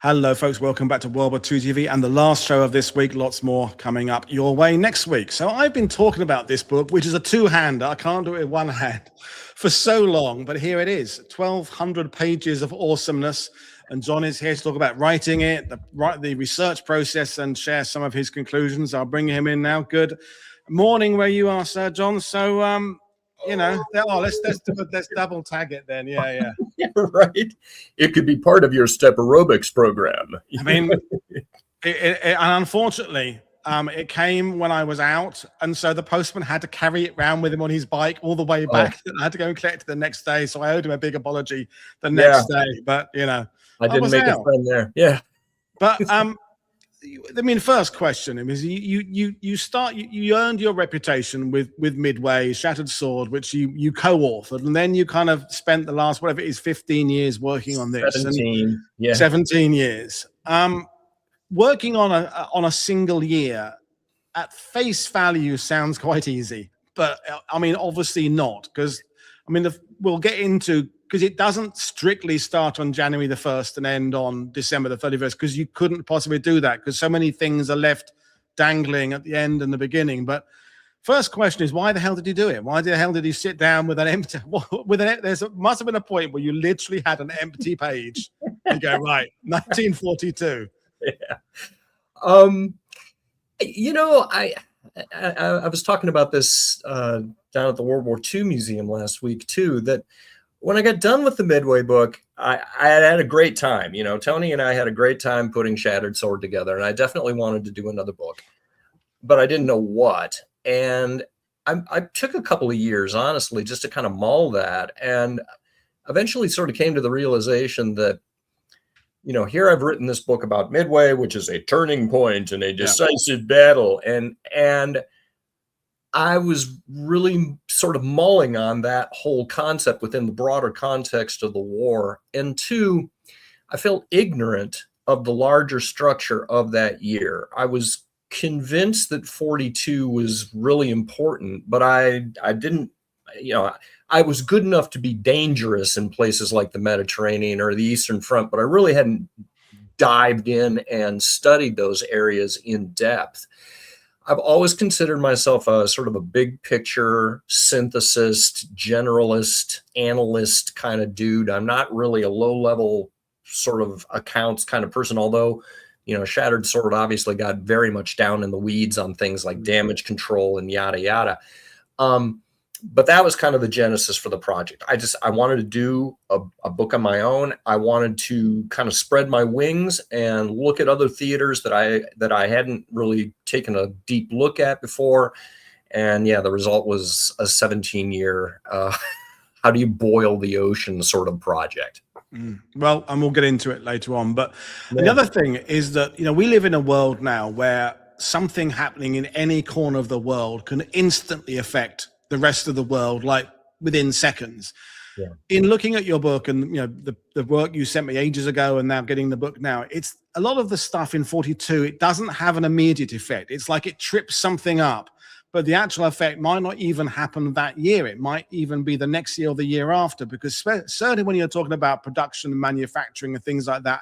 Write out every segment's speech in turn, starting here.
Hello, folks. Welcome back to World War II TV and the last show of this week. Lots more coming up your way next week. So I've been talking about this book, which is a two-hander. I can't do it with one hand for so long, but here it is, 1,200 pages of awesomeness. And Jon is here to talk about writing it, the research process, and share some of his conclusions. I'll bring him in now. Good morning where you are, Sir Jon. So, let's double tag it then. Yeah. Yeah, right. It could be part of your step aerobics program. I mean, and unfortunately, it came when I was out, and so the postman had to carry it around with him on his bike all the way back. I had to go and collect it the next day, so I owed him a big apology the next day. But I didn't make a friend there. Yeah, but I mean, first question is you earned your reputation with Midway, Shattered Sword, which you co-authored, and then you kind of spent the last, whatever it is, 15 years working on this. 17 years. Working on a single year at face value sounds quite easy, but I mean, obviously not, because I mean, we'll get into, because it doesn't strictly start on January the 1st and end on December the 31st, because you couldn't possibly do that, because so many things are left dangling at the end and the beginning. But first question is, why the hell did you do it? Why the hell did you sit down with an empty, must have been a point where you literally had an empty page. You go, right, 1942. Yeah. I was talking about this down at the World War II Museum last week too, that when I got done with the Midway book, I had a great time. Tony and I had a great time putting Shattered Sword together, and I definitely wanted to do another book, but I didn't know what. And I took a couple of years, honestly, just to kind of mull that, and eventually sort of came to the realization that, here I've written this book about Midway, which is a turning point and a decisive battle. And I was really sort of mulling on that whole concept within the broader context of the war. And two, I felt ignorant of the larger structure of that year. I was convinced that 42 was really important, but I didn't, I was good enough to be dangerous in places like the Mediterranean or the Eastern Front, but I really hadn't dived in and studied those areas in depth. I've always considered myself a sort of a big picture synthesist, generalist, analyst kind of dude. I'm not really a low level sort of accounts kind of person, although, Shattered Sword obviously got very much down in the weeds on things like damage control and yada, yada. But that was kind of the genesis for the project. I wanted to do a book on my own. I wanted to kind of spread my wings and look at other theaters that I hadn't really taken a deep look at before. And yeah, the result was a 17-year, how do you boil the ocean sort of project. Well, and we'll get into it later on. But another thing is that, we live in a world now where something happening in any corner of the world can instantly affect the rest of the world, like within seconds. Yeah. In looking at your book and the work you sent me ages ago and now getting the book now, it's a lot of the stuff in 42, it doesn't have an immediate effect. It's like it trips something up, but the actual effect might not even happen that year. It might even be the next year or the year after, because certainly when you're talking about production and manufacturing and things like that,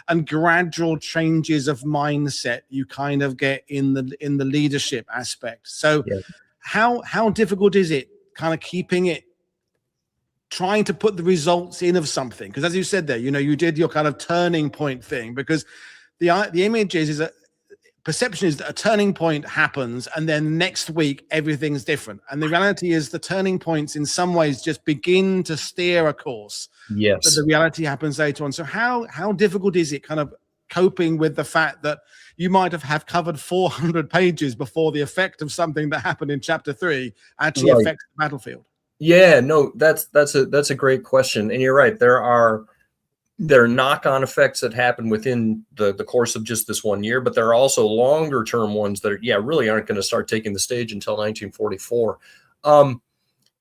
and gradual changes of mindset, you kind of get in the leadership aspect. So how difficult is it kind of trying to put the results in of something? Because as you said there, you did your kind of turning point thing, because the image is that perception is that a turning point happens and then next week everything's different. And the reality is the turning points in some ways just begin to steer a course. Yes. But the reality happens later on. So how difficult is it kind of coping with the fact that you might have covered 400 pages before the effect of something that happened in chapter 3 actually affects the battlefield? Yeah, no, that's a great question. And you're right. There are knock-on effects that happen within the course of just this one year, but there are also longer term ones that really aren't going to start taking the stage until 1944.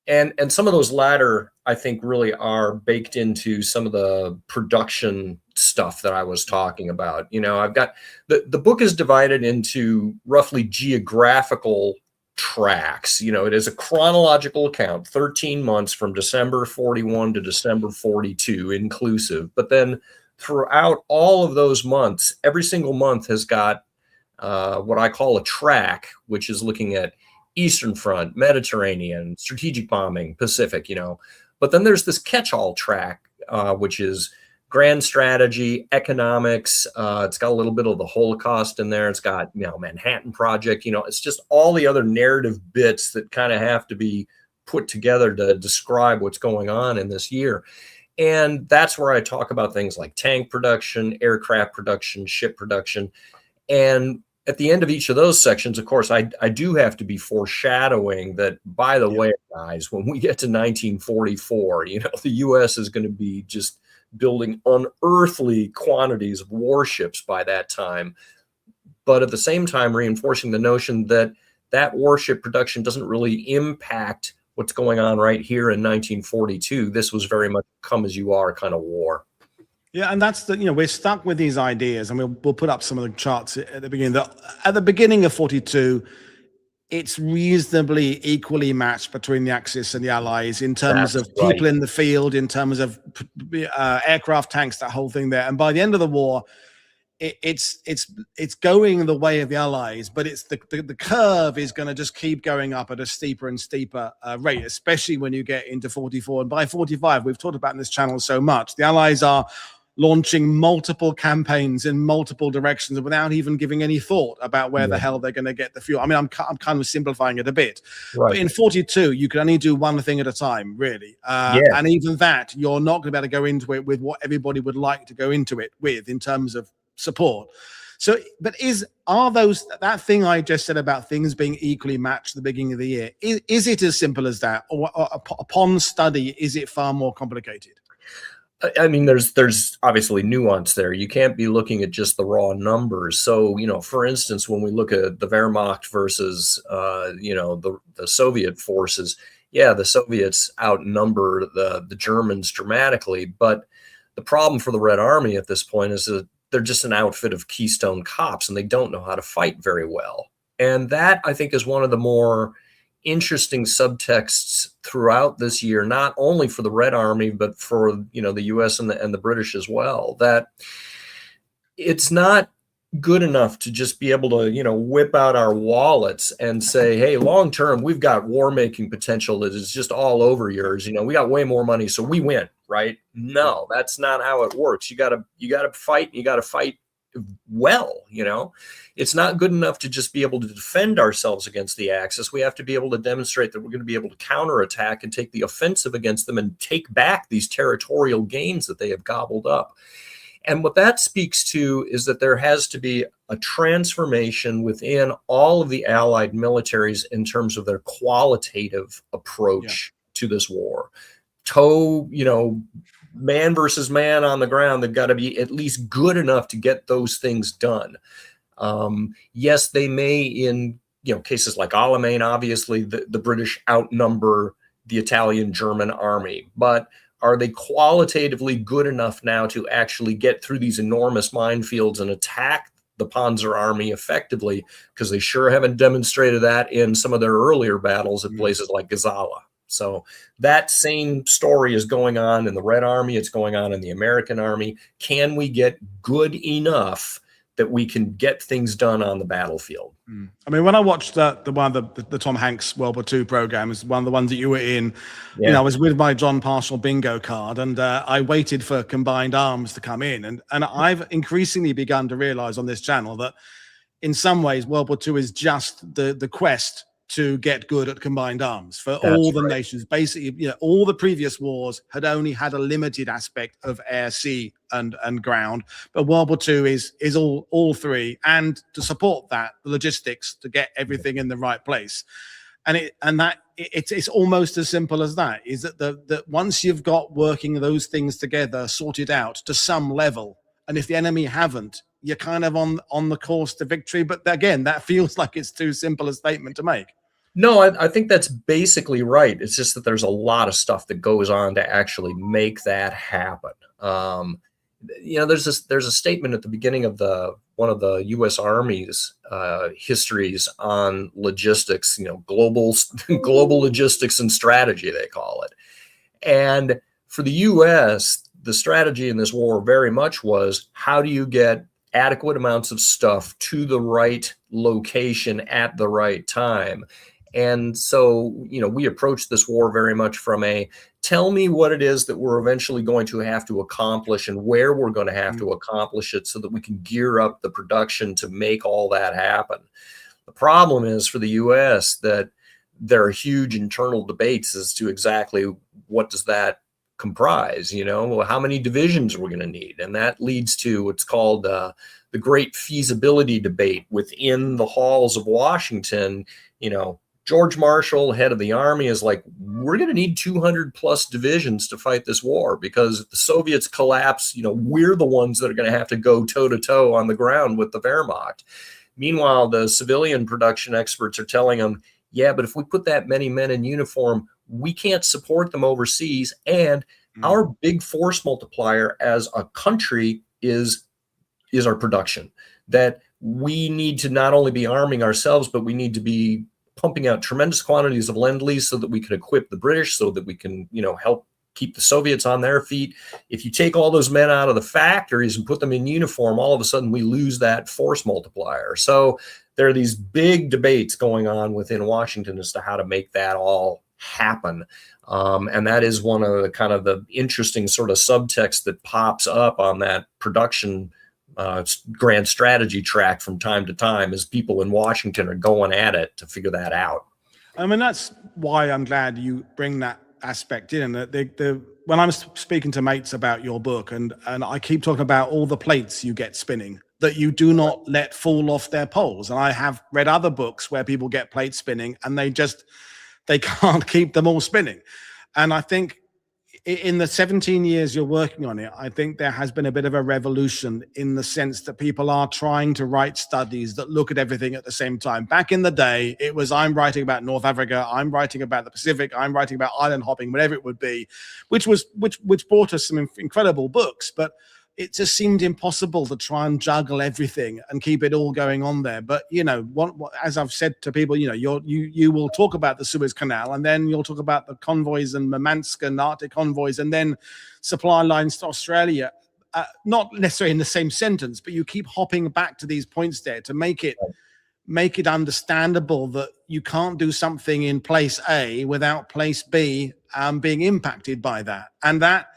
And some of those latter, I think, really are baked into some of the production stuff that I was talking about. I've got the book is divided into roughly geographical tracks. It is a chronological account, 13 months from December 41 to December 42 inclusive. But then throughout all of those months, every single month has got what I call a track, which is looking at Eastern Front, Mediterranean, strategic bombing, Pacific, But then there's this catch-all track, which is grand strategy, economics. It's got a little bit of the Holocaust in there. It's got, Manhattan Project. It's just all the other narrative bits that kind of have to be put together to describe what's going on in this year. And that's where I talk about things like tank production, aircraft production, ship production. And at the end of each of those sections, of course, I do have to be foreshadowing that, by the way, guys, when we get to 1944, the U.S. is going to be just building unearthly quantities of warships by that time. But at the same time, reinforcing the notion that that warship production doesn't really impact what's going on right here in 1942. This was very much come as you are kind of war. Yeah, and that's we're stuck with these ideas, and we'll put up some of the charts at the beginning. At the beginning of 42, it's reasonably equally matched between the Axis and the Allies in terms of people in the field, in terms of aircraft, tanks, that whole thing there. And by the end of the war, it's going the way of the Allies, but it's the curve is going to just keep going up at a steeper and steeper rate, especially when you get into 44. And by 45, we've talked about in this channel so much, the Allies are launching multiple campaigns in multiple directions without even giving any thought about where the hell they're going to get the fuel. I mean, I'm kind of simplifying it a bit, but in 42, you can only do one thing at a time, really. And even that, you're not going to be able to go into it with what everybody would like to go into it with in terms of support. So, but that thing I just said about things being equally matched at the beginning of the year, is it as simple as that? Or upon study, is it far more complicated? I mean, there's obviously nuance there. You can't be looking at just the raw numbers. So, for instance, when we look at the Wehrmacht versus, the Soviet forces, the Soviets outnumber the Germans dramatically. But the problem for the Red Army at this point is that they're just an outfit of Keystone cops, and they don't know how to fight very well. And that, I think, is one of the more interesting subtexts throughout this year, not only for the Red Army, but for, the US and the British as well, that it's not good enough to just be able to, whip out our wallets and say, hey, long term, we've got war making potential that is just all over yours. We got way more money, so we win, right? No, that's not how it works. You gotta fight, you gotta fight well. It's not good enough to just be able to defend ourselves against the Axis. We have to be able to demonstrate that we're going to be able to counterattack and take the offensive against them and take back these territorial gains that they have gobbled up. And what that speaks to is that there has to be a transformation within all of the Allied militaries in terms of their qualitative approach to this war. Man versus man on the ground, they've got to be at least good enough to get those things done. Yes, they may, in cases like Alamein, obviously the British outnumber the Italian German army, but are they qualitatively good enough now to actually get through these enormous minefields and attack the Panzer Army effectively? Because they sure haven't demonstrated that in some of their earlier battles at places like Gazala. So that same story is going on in the Red Army. It's going on in the American Army. Can we get good enough that we can get things done on the battlefield? I mean, when I watched the Tom Hanks World War II program, is one of the ones that you were in, I was with my Jon Parshall bingo card, and I waited for combined arms to come in. And I've increasingly begun to realize on this channel that in some ways, World War II is just the quest to get good at combined arms for all the nations. Basically, all the previous wars had only had a limited aspect of air, sea, and ground, but World War II is all three, and to support that, the logistics to get everything in the right place. It's almost as simple as that. Is that once you've got working those things together, sorted out to some level, and if the enemy haven't, you're kind of on the course to victory. But again, that feels like it's too simple a statement to make. No, I think that's basically right. It's just that there's a lot of stuff that goes on to actually make that happen. There's a statement at the beginning of one of the U.S. Army's histories on logistics, global logistics and strategy, they call it. And for the U.S., the strategy in this war very much was, how do you get adequate amounts of stuff to the right location at the right time? And so, we approached this war very much from tell me what it is that we're eventually going to have to accomplish and where we're going to have to accomplish it so that we can gear up the production to make all that happen. The problem is for the U.S. that there are huge internal debates as to exactly what does that comprise, how many divisions we're going to need. And that leads to what's called the great feasibility debate within the halls of Washington. George Marshall, head of the army, is like, we're going to need 200 plus divisions to fight this war, because if the Soviets collapse, we're the ones that are going to have to go toe to toe on the ground with the Wehrmacht. Meanwhile, the civilian production experts are telling them, yeah, but if we put that many men in uniform, we can't support them overseas. And our big force multiplier as a country is our production. That we need to not only be arming ourselves, but we need to be pumping out tremendous quantities of Lend-Lease so that we can equip the British, so that we can, help keep the Soviets on their feet. If you take all those men out of the factories and put them in uniform, all of a sudden we lose that force multiplier. So there are these big debates going on within Washington as to how to make that all happen. And that is one of the kind of the interesting sort of subtext that pops up on that production grand strategy track from time to time, as people in Washington are going at it to figure that out. I mean, that's why I'm glad you bring that aspect in. That when I'm speaking to mates about your book, and I keep talking about all the plates you get spinning that you do not let fall off their poles. And I have read other books where people get plates spinning and they can't keep them all spinning. And I think in the 17 years you're working on it, I think there has been a bit of a revolution in the sense that people are trying to write studies that look at everything at the same time. Back in the day, it was, I'm writing about North Africa, I'm writing about the Pacific, I'm writing about island hopping, whatever it would be, which brought us some incredible books. But it just seemed impossible to try and juggle everything and keep it all going on there. But as I've said to people, you will talk about the Suez Canal, and then you'll talk about the convoys and Murmansk and Arctic convoys, and then supply lines to Australia. Not necessarily in the same sentence, but you keep hopping back to these points there to make it understandable that you can't do something in place A without place B being impacted by that. And that,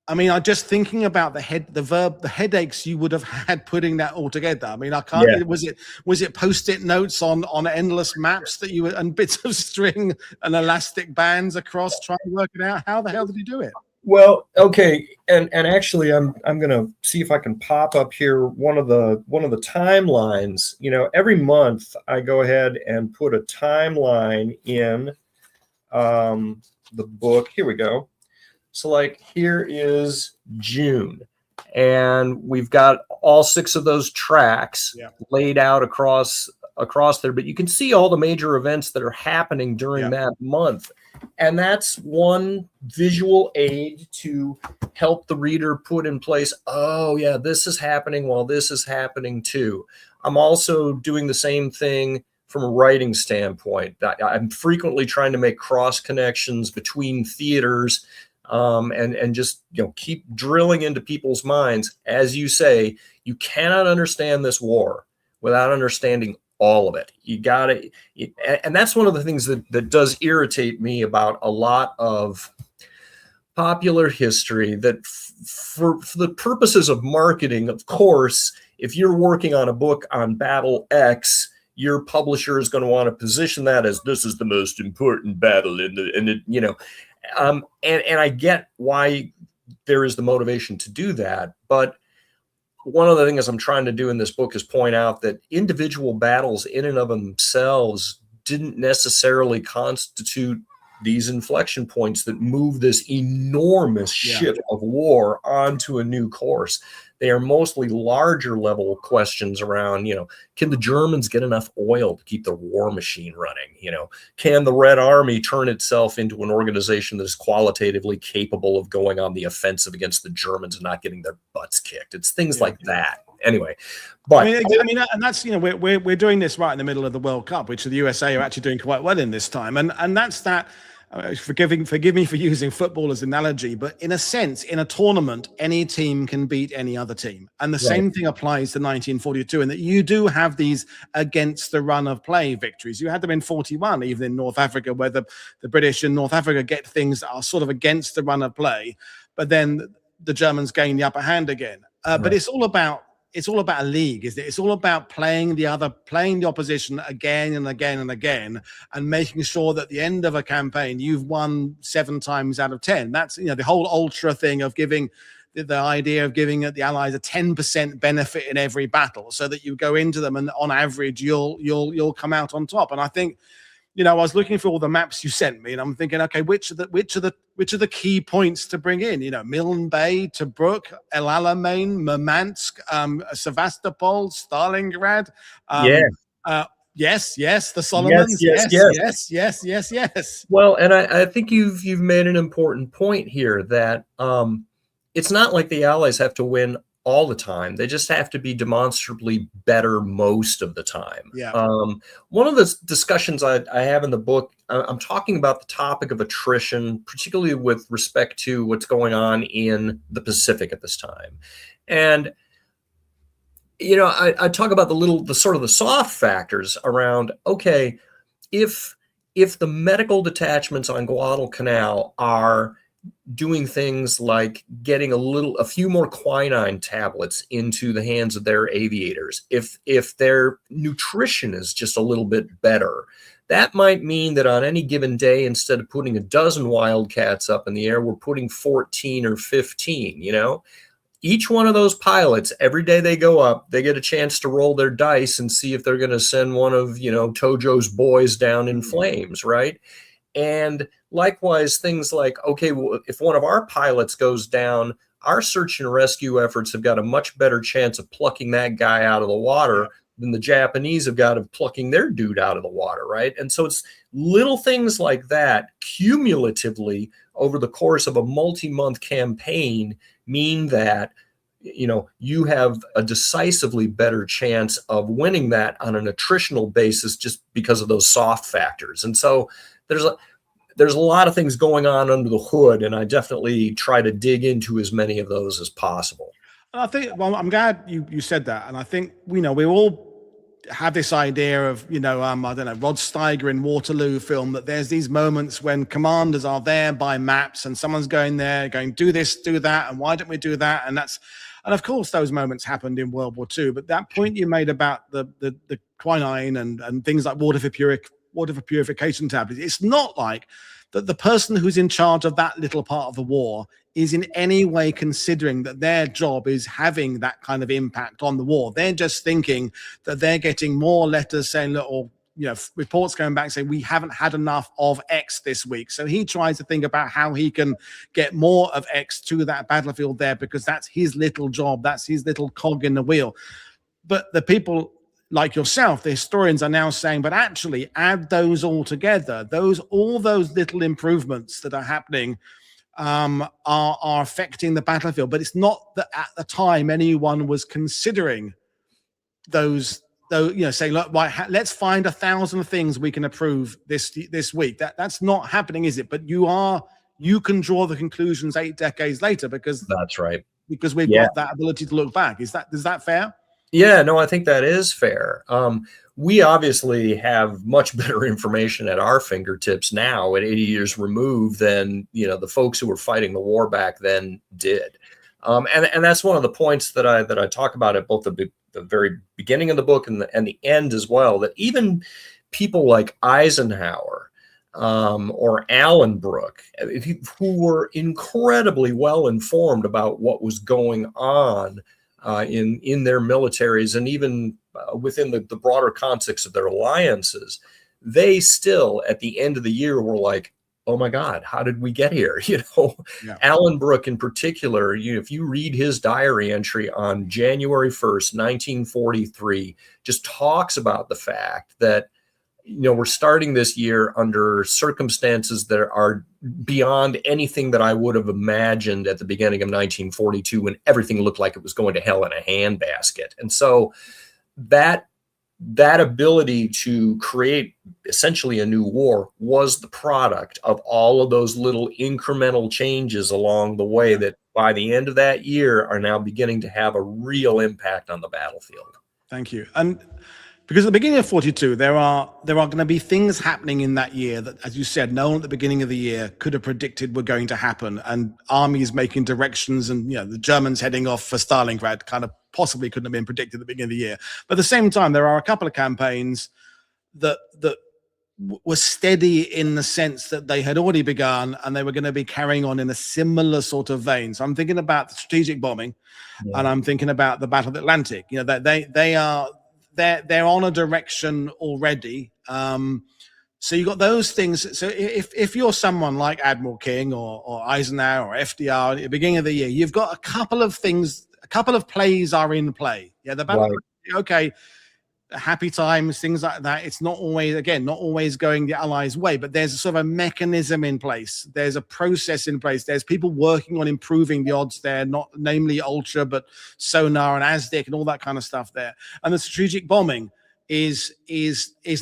I mean, I'm just thinking about the headaches you would have had putting that all together. I mean, I can't. Yeah. Was it post-it notes on endless maps that you and bits of string and elastic bands across trying to work it out? How the hell did you do it? Well, okay, and actually, I'm gonna see if I can pop up here one of the timelines. Every month I go ahead and put a timeline in the book. Here we go. So like here is June, and we've got all 6 of those tracks laid out across there, but you can see all the major events that are happening during that month. And that's one visual aid to help the reader put in place, oh yeah, this is happening while this is happening too. I'm also doing the same thing from a writing standpoint. I'm frequently trying to make cross connections between theaters, and just keep drilling into people's minds. As you say, you cannot understand this war without understanding all of it. You got it, and that's one of the things that does irritate me about a lot of popular history. That for the purposes of marketing, of course, if you're working on a book on Battle X, your publisher is going to want to position that as this is the most important battle and I get why there is the motivation to do that. But one of the things I'm trying to do in this book is point out that individual battles in and of themselves didn't necessarily constitute these inflection points that move this enormous ship of war onto a new course. They are mostly larger level questions around, can the Germans get enough oil to keep the war machine running? Can the Red Army turn itself into an organization that is qualitatively capable of going on the offensive against the Germans and not getting their butts kicked? It's things like that. Anyway, but I mean, and that's we're doing this right in the middle of the World Cup, which the USA are actually doing quite well in this time, and that's that. forgive me for using football as an analogy, but in a sense, in a tournament, any team can beat any other team. And the same thing applies to 1942, in that you do have these against the run of play victories. You had them in 41, even in North Africa, where the British in North Africa get things that are sort of against the run of play, but then the Germans gain the upper hand again. But it's all about a league, isn't it? It's all about playing the opposition again and again and again, and making sure that at the end of a campaign you've won 7 times out of 10. That's, the whole ultra thing of giving the idea of giving the Allies a 10% benefit in every battle, so that you go into them and on average you'll come out on top. And I think, I was looking for all the maps you sent me, and I'm thinking, okay, which are the key points to bring in? Milne Bay, Tobruk, El Alamein, Murmansk, Sevastopol, Stalingrad. Yes, the Solomons. Yes. Well, and I think you've made an important point here, that it's not like the Allies have to win all the time. They just have to be demonstrably better most of the time. Yeah. One of the discussions I have in the book, I'm talking about the topic of attrition, particularly with respect to what's going on in the Pacific at this time. And, I talk about the sort of the soft factors around, okay, if the medical detachments on Guadalcanal are doing things like getting a few more quinine tablets into the hands of their aviators, if their nutrition is just a little bit better, that might mean that on any given day, instead of putting a dozen Wildcats up in the air, we're putting 14 or 15. Each one of those pilots, every day they go up, they get a chance to roll their dice and see if they're going to send one of Tojo's boys down in flames, right? And likewise, things like, okay, well, if one of our pilots goes down, our search and rescue efforts have got a much better chance of plucking that guy out of the water than the Japanese have got of plucking their dude out of the water, right? And so it's little things like that cumulatively over the course of a multi-month campaign mean that you have a decisively better chance of winning that on an attritional basis, just because of those soft factors. And so there's a lot of things going on under the hood, and I definitely try to dig into as many of those as possible. And I think, well, I'm glad you said that. And I think, we all have this idea of, I don't know, Rod Steiger in Waterloo film, that there's these moments when commanders are there by maps and someone's going there going, do this, do that, and why don't we do that? And of course those moments happened in World War II. But that point you made about the quinine and things like water for purification tablets, it's not like that the person who's in charge of that little part of the war is in any way considering that their job is having that kind of impact on the war. They're just thinking that they're getting more letters saying, or reports going back saying, we haven't had enough of X this week. So he tries to think about how he can get more of X to that battlefield there, because that's his little job. That's his little cog in the wheel. But the people like yourself, the historians, are now saying, but actually add those all together, all those little improvements that are happening are affecting the battlefield. But it's not that at the time anyone was considering those, saying, look, right, let's find 1,000 things we can improve this week. That's not happening, is it? But you can draw the conclusions 8 decades later, because that's right, because we've got that ability to look back. Is that fair? Yeah, no, I think that is fair. We obviously have much better information at our fingertips now at 80 years removed than, the folks who were fighting the war back then did. And that's one of the points that I talk about at both the very beginning of the book and the end as well, that even people like Eisenhower or Allenbrook, who were incredibly well informed about what was going on in their militaries, and even within the broader context of their alliances, they still at the end of the year were like, oh my God, how did we get here? Allenbrook in particular, if you read his diary entry on January 1st, 1943, just talks about the fact that we're starting this year under circumstances that are beyond anything that I would have imagined at the beginning of 1942, when everything looked like it was going to hell in a handbasket. And so that that ability to create essentially a new war was the product of all of those little incremental changes along the way that by the end of that year are now beginning to have a real impact on the battlefield. Thank you. And because at the beginning of 42, there are going to be things happening in that year that, as you said, no one at the beginning of the year could have predicted were going to happen. And armies making directions, and the Germans heading off for Stalingrad kind of possibly couldn't have been predicted at the beginning of the year. But at the same time, there are a couple of campaigns that were steady in the sense that they had already begun and they were going to be carrying on in a similar sort of vein. So I'm thinking about the strategic bombing, and I'm thinking about the Battle of the Atlantic. They're on a direction already. So you got those things. So if you're someone like Admiral King or Eisenhower or FDR at the beginning of the year, you've got a couple of things, a couple of plays are in play. Yeah, the battle. Right. Okay, happy times, things like that. It's not always going the Allies' way, but there's a sort of a mechanism in place. There's a process in place. There's people working on improving the odds there, not namely Ultra, but sonar and ASDIC and all that kind of stuff there. And the strategic bombing is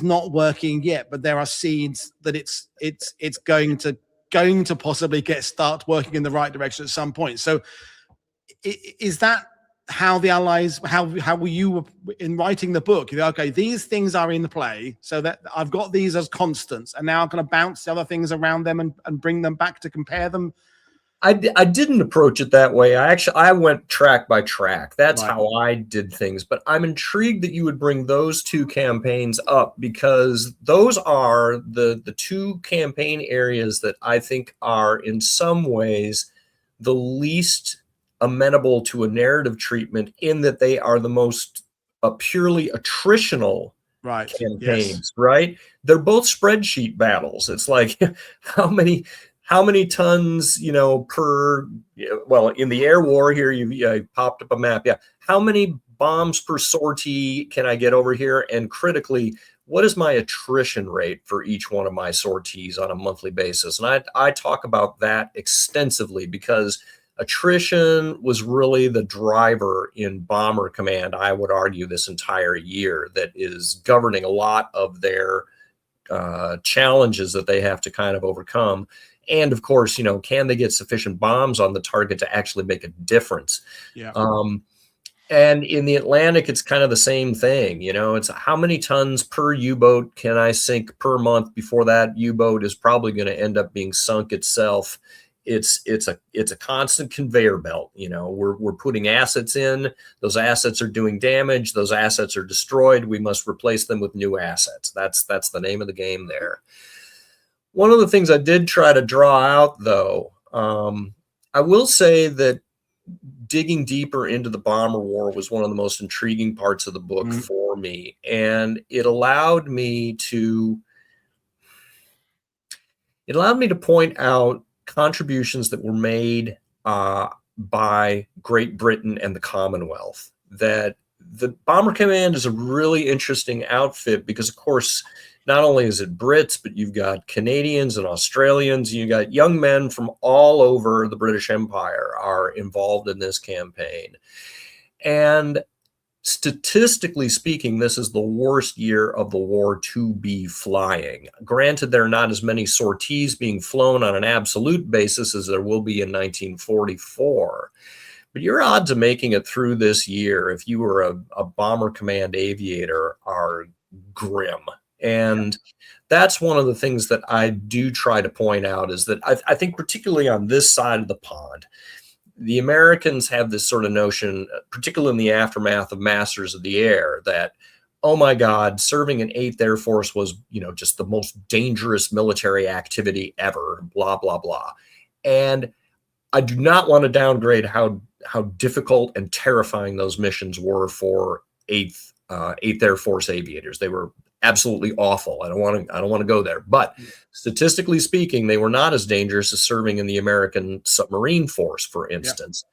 not working yet, but there are seeds that it's going to possibly start working in the right direction at some point. So is that how the Allies, how were you in writing the book? Okay, these things are in play, so that I've got these as constants, and now I'm going to bounce the other things around them and bring them back to compare them. I didn't approach it that way. I went track by track. That's right. How I did things. But I'm intrigued that you would bring those two campaigns up, because those are the two campaign areas that I think are in some ways the least amenable to a narrative treatment, in that they are the most purely attritional campaigns, yes. Right? They're both spreadsheet battles. It's like how many tons, per, well, in the air war here, you popped up a map. Yeah. How many bombs per sortie can I get over here? And critically, what is my attrition rate for each one of my sorties on a monthly basis? And I talk about that extensively, because attrition was really the driver in Bomber Command, I would argue, this entire year, that is governing a lot of their challenges that they have to kind of overcome. And of course, can they get sufficient bombs on the target to actually make a difference? Yeah. And in the Atlantic, it's kind of the same thing. It's how many tons per U-boat can I sink per month before that U-boat is probably going to end up being sunk itself. It's a constant conveyor belt. We're putting assets in. Those assets are doing damage. Those assets are destroyed. We must replace them with new assets. That's the name of the game there. One of the things I did try to draw out, though, I will say that digging deeper into the Bomber War was one of the most intriguing parts of the book for me, and it allowed me to point out contributions that were made by Great Britain and the Commonwealth. That the Bomber Command is a really interesting outfit, because, of course, not only is it Brits, but you've got Canadians and Australians. You got young men from all over the British Empire are involved in this campaign. And statistically speaking, this is the worst year of the war to be flying. Granted, there are not as many sorties being flown on an absolute basis as there will be in 1944. But your odds of making it through this year, if you were a Bomber Command aviator, are grim. And that's one of the things that I do try to point out, is that I think particularly on this side of the pond, the Americans have this sort of notion, particularly in the aftermath of Masters of the Air, that, oh my God, serving in 8th Air Force was, just the most dangerous military activity ever, blah, blah, blah. And I do not want to downgrade how difficult and terrifying those missions were for 8th Air Force aviators. They were absolutely awful. I don't want to go there. But statistically speaking, they were not as dangerous as serving in the American submarine force, for instance.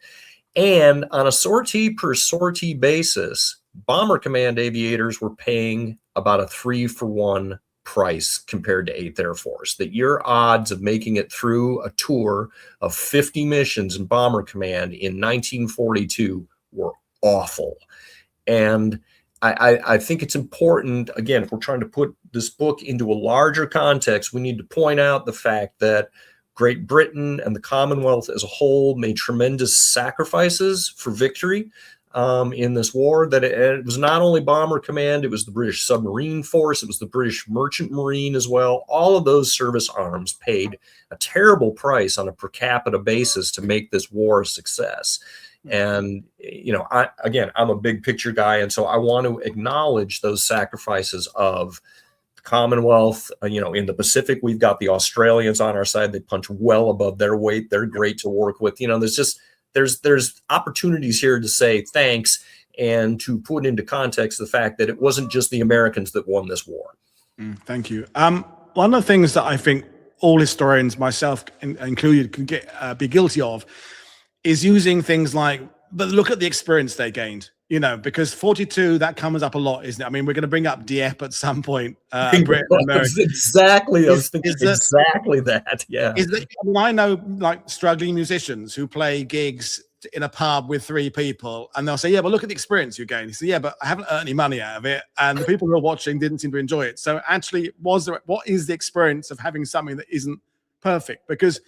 Yeah. And on a sortie per sortie basis, Bomber Command aviators were paying about a 3-for-1 price compared to 8th Air Force. That your odds of making it through a tour of 50 missions in Bomber Command in 1942 were awful. And I think it's important, again, if we're trying to put this book into a larger context, we need to point out the fact that Great Britain and the Commonwealth as a whole made tremendous sacrifices for victory in this war. That it was not only Bomber Command, it was the British Submarine Force, it was the British Merchant Marine as well. All of those service arms paid a terrible price on a per capita basis to make this war a success. And, I'm a big picture guy. And so I want to acknowledge those sacrifices of the Commonwealth. In the Pacific, we've got the Australians on our side. They punch well above their weight. They're great to work with. There's opportunities here to say thanks and to put into context the fact that it wasn't just the Americans that won this war. Thank you. One of the things that I think all historians, myself included, can be guilty of is using things like, but look at the experience they gained, because 42, that comes up a lot, isn't it? I mean, we're going to bring up Dieppe at some point. Exactly. I was thinking exactly that. Yeah. I know like struggling musicians who play gigs in a pub with 3 people, and they'll say, yeah, but look at the experience you gained. You say, yeah, but I haven't earned any money out of it. And the people who are watching didn't seem to enjoy it. So actually, what is the experience of having something that isn't perfect? Because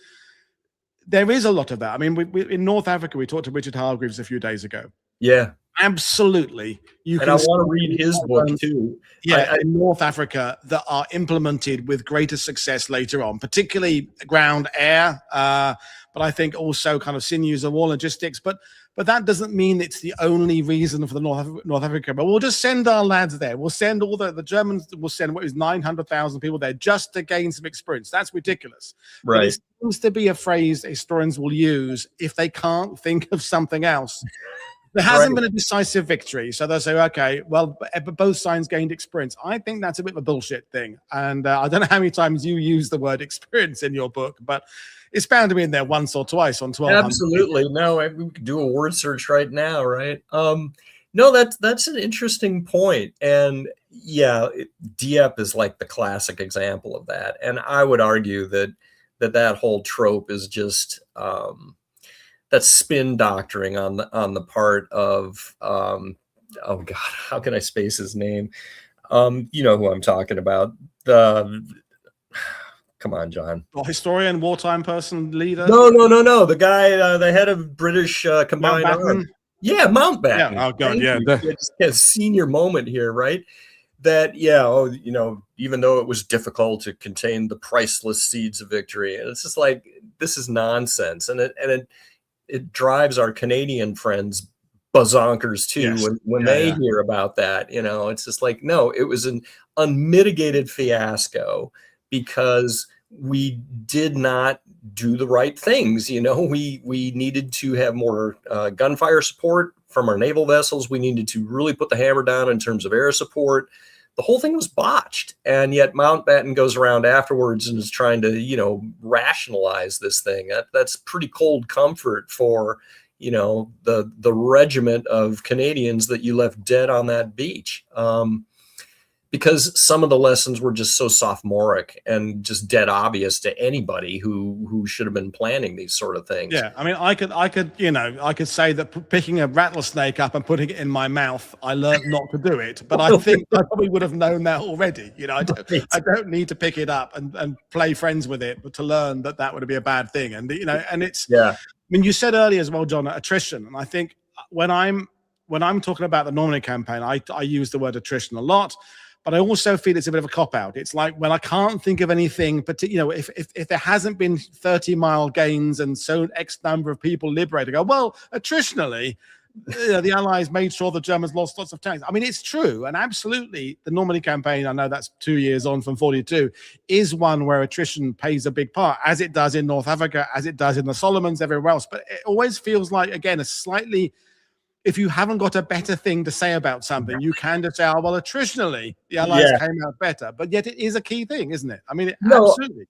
there is a lot of that. I mean, we in North Africa, we talked to Richard Hargreaves a few days ago. Yeah, absolutely. I want to read his book too. Yeah, in North Africa that are implemented with greater success later on, particularly ground, air, but I think also kind of sinews of war logistics. But that doesn't mean it's the only reason for the North Africa. But we'll just send our lads there. We'll send all the Germans will send 900,000 people there just to gain some experience. That's ridiculous. Right. But it seems to be a phrase historians will use if they can't think of something else. There hasn't been a decisive victory. So they'll say, okay, well, but both sides gained experience. I think that's a bit of a bullshit thing. And I don't know how many times you use the word experience in your book, but it's bound to be in there once or twice on 12. Absolutely. No, we could do a word search right now, right? No, that's an interesting point. And yeah, Dieppe is like the classic example of that. And I would argue that whole trope is just that's spin doctoring on the part of oh God, how can I space his name? You know who I'm talking about. Come on, John. Well, historian, wartime person, leader. No. The guy, the head of British combined arms. Yeah, Mountbatten. Yeah, oh God, yeah. It's a senior moment here, right? That even though it was difficult to contain the priceless seeds of victory, and it's just like, this is nonsense, and it drives our Canadian friends bazonkers too. Yes. when they hear about that. It's just like, no, it was an unmitigated fiasco because we did not do the right things. We needed to have more gunfire support from our naval vessels. We needed to really put the hammer down in terms of air support. The whole thing was botched. And yet Mountbatten goes around afterwards and is trying to, rationalize this thing. That's pretty cold comfort for, the regiment of Canadians that you left dead on that beach. Because some of the lessons were just so sophomoric and just dead obvious to anybody who should have been planning these sort of things. Yeah, I mean, I could say that picking a rattlesnake up and putting it in my mouth, I learned not to do it. But I think I probably would have known that already. I don't need to pick it up and play friends with it, but to learn that would be a bad thing. And and it's I mean, you said earlier as well, John, attrition, and I think when I'm talking about the Normandy campaign, I use the word attrition a lot. But I also feel it's a bit of a cop-out. It's like when I can't think of anything, if there hasn't been 30-mile gains and so X number of people liberated, I go, well, attritionally, the Allies made sure the Germans lost lots of tanks. I mean, it's true. And absolutely, the Normandy campaign, I know that's 2 years on from 42, is one where attrition plays a big part, as it does in North Africa, as it does in the Solomons, everywhere else. But it always feels like, again, a slightly... If you haven't got a better thing to say about something, you can just say, oh, well, attritionally, the Allies came out better. But yet it is a key thing, isn't it? I mean, absolutely.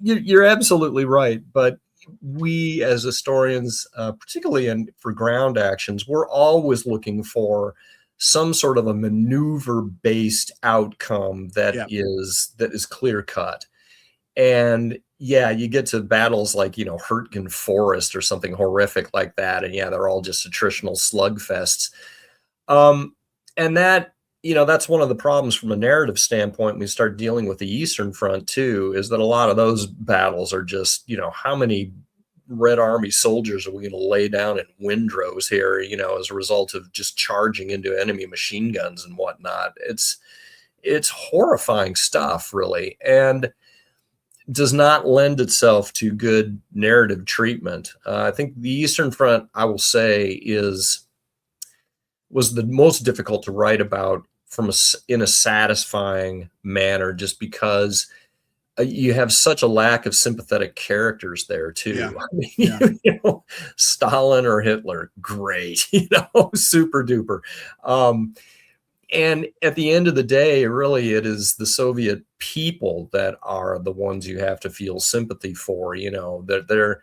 You're absolutely right. But we as historians, particularly for ground actions, we're always looking for some sort of a maneuver-based outcome that is clear-cut. And you get to battles like, Hurtgen Forest or something horrific like that. And they're all just attritional slugfests. And that, that's one of the problems from a narrative standpoint when we start dealing with the Eastern Front too, is that a lot of those battles are just, how many Red Army soldiers are we going to lay down in windrows here, as a result of just charging into enemy machine guns and whatnot. It's horrifying stuff, really, and does not lend itself to good narrative treatment. I think the Eastern Front, I will say, was the most difficult to write about in a satisfying manner, just because you have such a lack of sympathetic characters there too. Yeah. I mean, Stalin or Hitler, great, super duper. And at the end of the day, really, it is the Soviet people that are the ones you have to feel sympathy for, that they're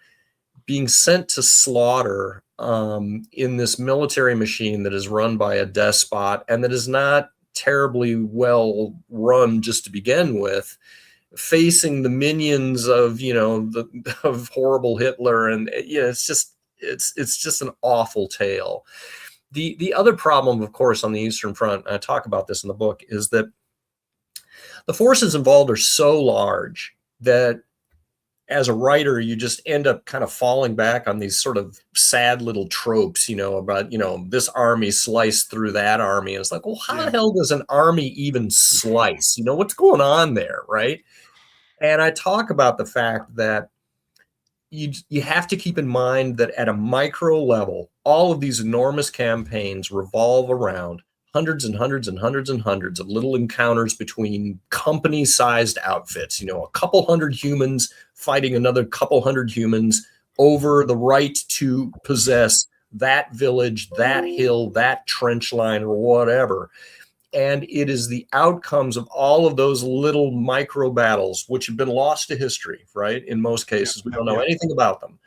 being sent to slaughter in this military machine that is run by a despot and that is not terribly well run just to begin with, facing the minions of, of horrible Hitler. And it's just an awful tale. The other problem, of course, on the Eastern Front, and I talk about this in the book, is that the forces involved are so large that as a writer, you just end up kind of falling back on these sort of sad little tropes, about, this army sliced through that army. And it's like, well, how the hell does an army even slice? What's going on there, right? And I talk about the fact that you have to keep in mind that at a micro level, all of these enormous campaigns revolve around hundreds and hundreds and hundreds and hundreds of little encounters between company-sized outfits, a couple hundred humans fighting another couple hundred humans over the right to possess that village, that hill, that trench line, or whatever. And it is the outcomes of all of those little micro battles, which have been lost to history, right? In most cases, we don't know anything about them.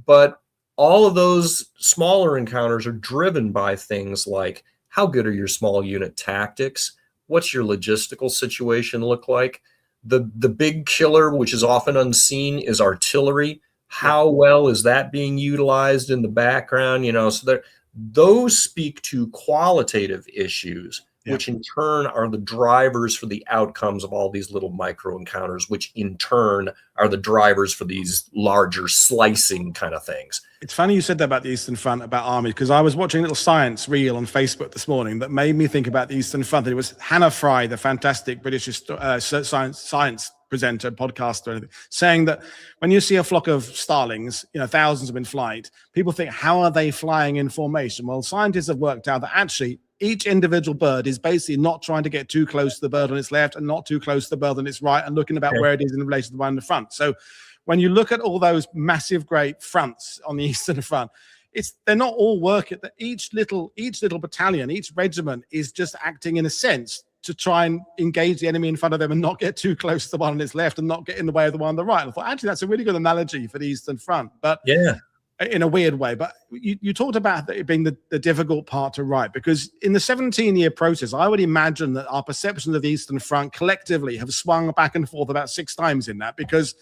But all of those smaller encounters are driven by things like, how good are your small unit tactics? What's your logistical situation look like? The big killer, which is often unseen, is artillery. How well is that being utilized in the background? So those speak to qualitative issues, which in turn are the drivers for the outcomes of all these little micro encounters, which in turn are the drivers for these larger slicing kind of things. It's funny you said that about the Eastern Front, about armies, because I was watching a little science reel on Facebook this morning that made me think about the Eastern Front. It was Hannah Fry, the fantastic British science presenter, podcaster, saying that when you see a flock of starlings, thousands of them in flight, people think, how are they flying in formation? Well, scientists have worked out that actually each individual bird is basically not trying to get too close to the bird on its left and not too close to the bird on its right, and looking about where it is in relation to the one in the front. So when you look at all those massive, great fronts on the Eastern Front, they're not all working. Each little battalion, each regiment is just acting in a sense to try and engage the enemy in front of them and not get too close to the one on its left and not get in the way of the one on the right. And I thought, actually, that's a really good analogy for the Eastern Front. But in a weird way. But you talked about it being the difficult part to write, because in the 17-year process, I would imagine that our perceptions of the Eastern Front collectively have swung back and forth about 6 times in that, because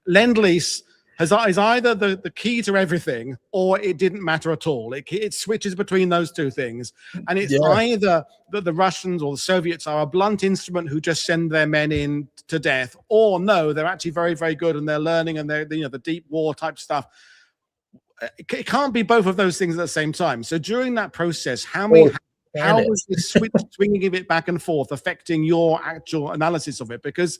Lend-Lease is either the key to everything or it didn't matter at all. It switches between those two things. And it's either that the Russians or the Soviets are a blunt instrument who just send their men in to death, or no, they're actually very, very good and they're learning and they're, the deep war type stuff. It can't be both of those things at the same time. So during that process, how was the swinging of it back and forth affecting your actual analysis of it? Because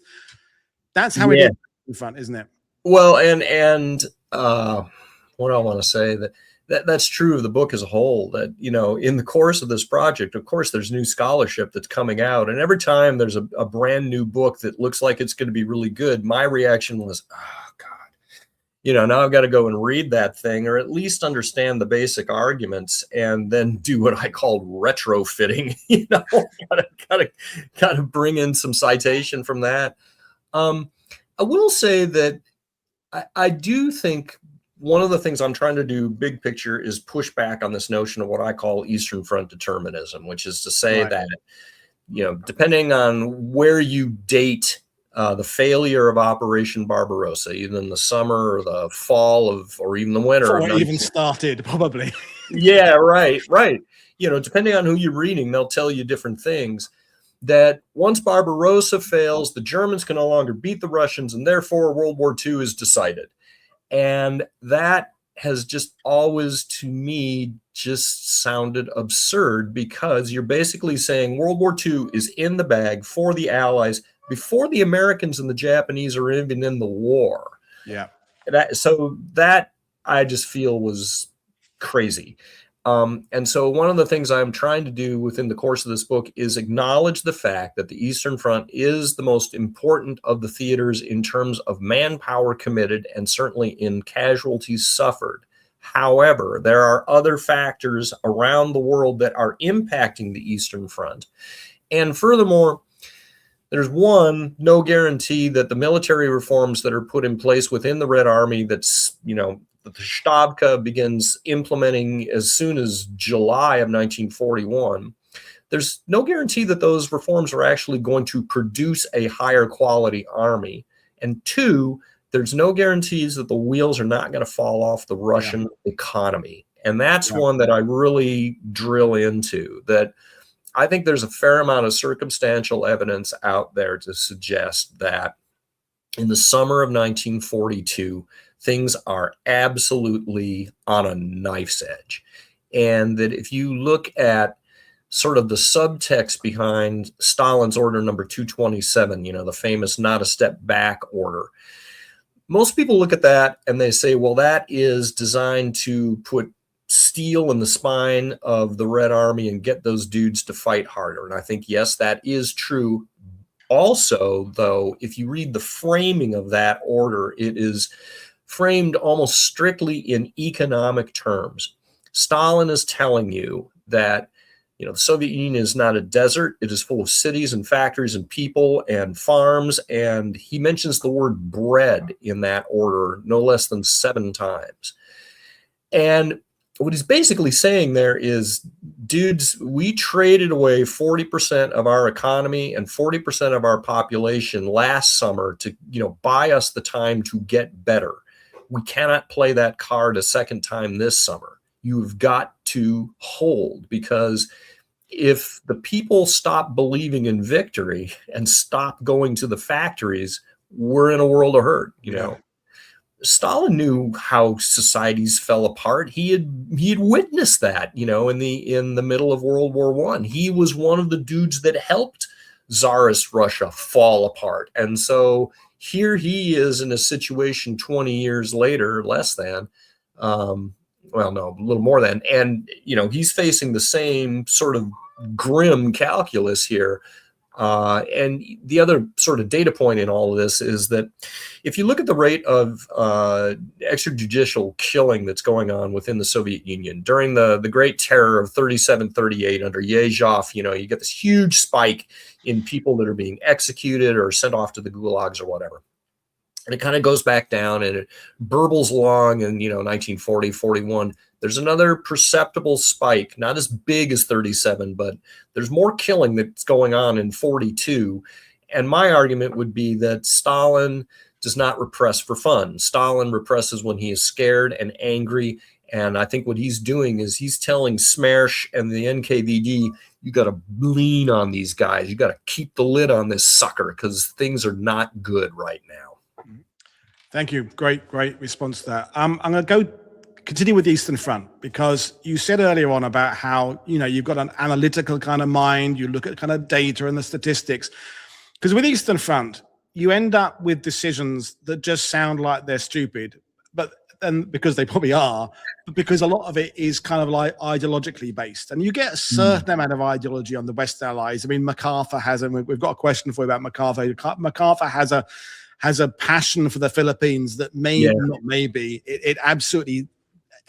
that's how it is in front, isn't it? Well, and what I want to say, that's true of the book as a whole, that, in the course of this project, of course, there's new scholarship that's coming out. And every time there's a brand new book that looks like it's going to be really good, my reaction was, oh, God, now I've got to go and read that thing, or at least understand the basic arguments and then do what I call retrofitting, gotta bring in some citation from that. I will say that I do think one of the things I'm trying to do big picture is push back on this notion of what I call Eastern Front determinism, which is to say that, depending on where you date the failure of Operation Barbarossa, either in the summer or the fall or even the winter. Before it even started, probably. Yeah, right. depending on who you're reading, they'll tell you different things. That once Barbarossa fails, the Germans can no longer beat the Russians, and therefore World War II is decided. And that has just always, to me, just sounded absurd, because you're basically saying World War II is in the bag for the Allies before the Americans and the Japanese are even in the war. Yeah. So that I just feel was crazy. And so one of the things I'm trying to do within the course of this book is acknowledge the fact that the Eastern Front is the most important of the theaters in terms of manpower committed and certainly in casualties suffered. However, there are other factors around the world that are impacting the Eastern Front. And furthermore, there's no guarantee that the military reforms that are put in place within the Red Army that the Stabka begins implementing as soon as July of 1941, there's no guarantee that those reforms are actually going to produce a higher quality army. And two, there's no guarantees that the wheels are not going to fall off the Russian economy. And that's one that I really drill into, that I think there's a fair amount of circumstantial evidence out there to suggest that in the summer of 1942, things are absolutely on a knife's edge. And that if you look at sort of the subtext behind Stalin's order number 227, the famous not a step back order, most people look at that and they say, well, that is designed to put steel in the spine of the Red Army and get those dudes to fight harder. And I think, yes, that is true. Also, though, if you read the framing of that order, it is framed almost strictly in economic terms. Stalin is telling you that the Soviet Union is not a desert. It is full of cities and factories and people and farms. And he mentions the word bread in that order no less than 7 times. And what he's basically saying there is, dudes, we traded away 40% of our economy and 40% of our population last summer to, buy us the time to get better. We cannot play that card a second time this summer. You've got to hold, because if the people stop believing in victory and stop going to the factories, we're in a world of hurt, Stalin knew how societies fell apart. He had witnessed that, in the middle of World War I. He was one of the dudes that helped Tsarist Russia fall apart. And so here he is in a situation 20 years later, less than, a little more than, and, he's facing the same sort of grim calculus here. And the other sort of data point in all of this is that if you look at the rate of extrajudicial killing that's going on within the Soviet Union during the Great Terror of 37-38 under Yezhov, you get this huge spike in people that are being executed or sent off to the gulags or whatever. And it kind of goes back down and it burbles along in, 1940, 41. There's another perceptible spike, not as big as 37, but there's more killing that's going on in 42. And my argument would be that Stalin does not repress for fun. Stalin represses when he is scared and angry. And I think what he's doing is he's telling Smersh and the NKVD, you got to lean on these guys. You got to keep the lid on this sucker because things are not good right now. Thank you. Great response to that. I'm going to continue with the Eastern Front, because you said earlier on about how, you've got an analytical kind of mind. You look at kind of data and the statistics. Because with Eastern Front, you end up with decisions that just sound like they're stupid, and because they probably are, but because a lot of it is kind of like ideologically based. And you get a certain amount of ideology on the West Allies. I mean, MacArthur has, and we've got a question for you about MacArthur. MacArthur has a passion for the Philippines that it absolutely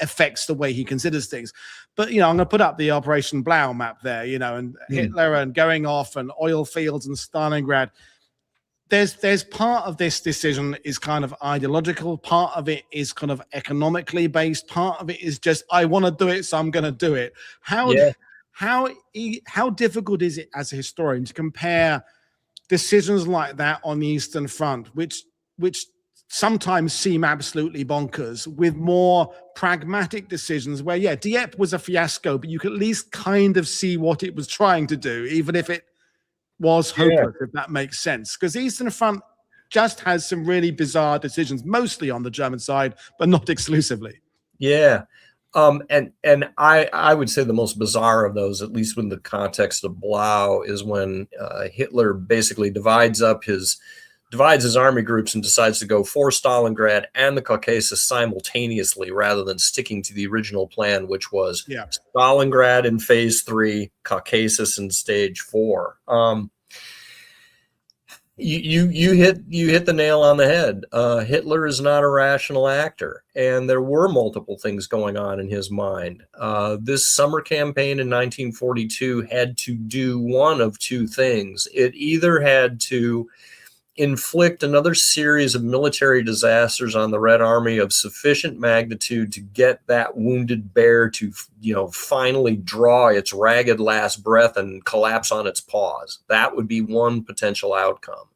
affects the way he considers things. But, I'm going to put up the Operation Blau map there, and Hitler and going off and oil fields and Stalingrad. There's part of this decision is kind of ideological. Part of it is kind of economically based. Part of it is just, I want to do it, so I'm going to do it. How difficult is it as a historian to compare decisions like that on the Eastern Front, which sometimes seem absolutely bonkers, with more pragmatic decisions where, yeah, Dieppe was a fiasco, but you could at least kind of see what it was trying to do, even if it was hopeless, if that makes sense. Because the Eastern Front just has some really bizarre decisions, mostly on the German side, but not exclusively. Yeah. And I would say the most bizarre of those, at least in the context of Blau, is when Hitler basically divides his army groups and decides to go for Stalingrad and the Caucasus simultaneously, rather than sticking to the original plan, which was Stalingrad in phase 3, Caucasus in stage 4. You hit the nail on the head. Hitler is not a rational actor, and there were multiple things going on in his mind. This summer campaign in 1942 had to do one of two things. It either had to inflict another series of military disasters on the Red Army of sufficient magnitude to get that wounded bear to, finally draw its ragged last breath and collapse on its paws. That would be one potential outcome.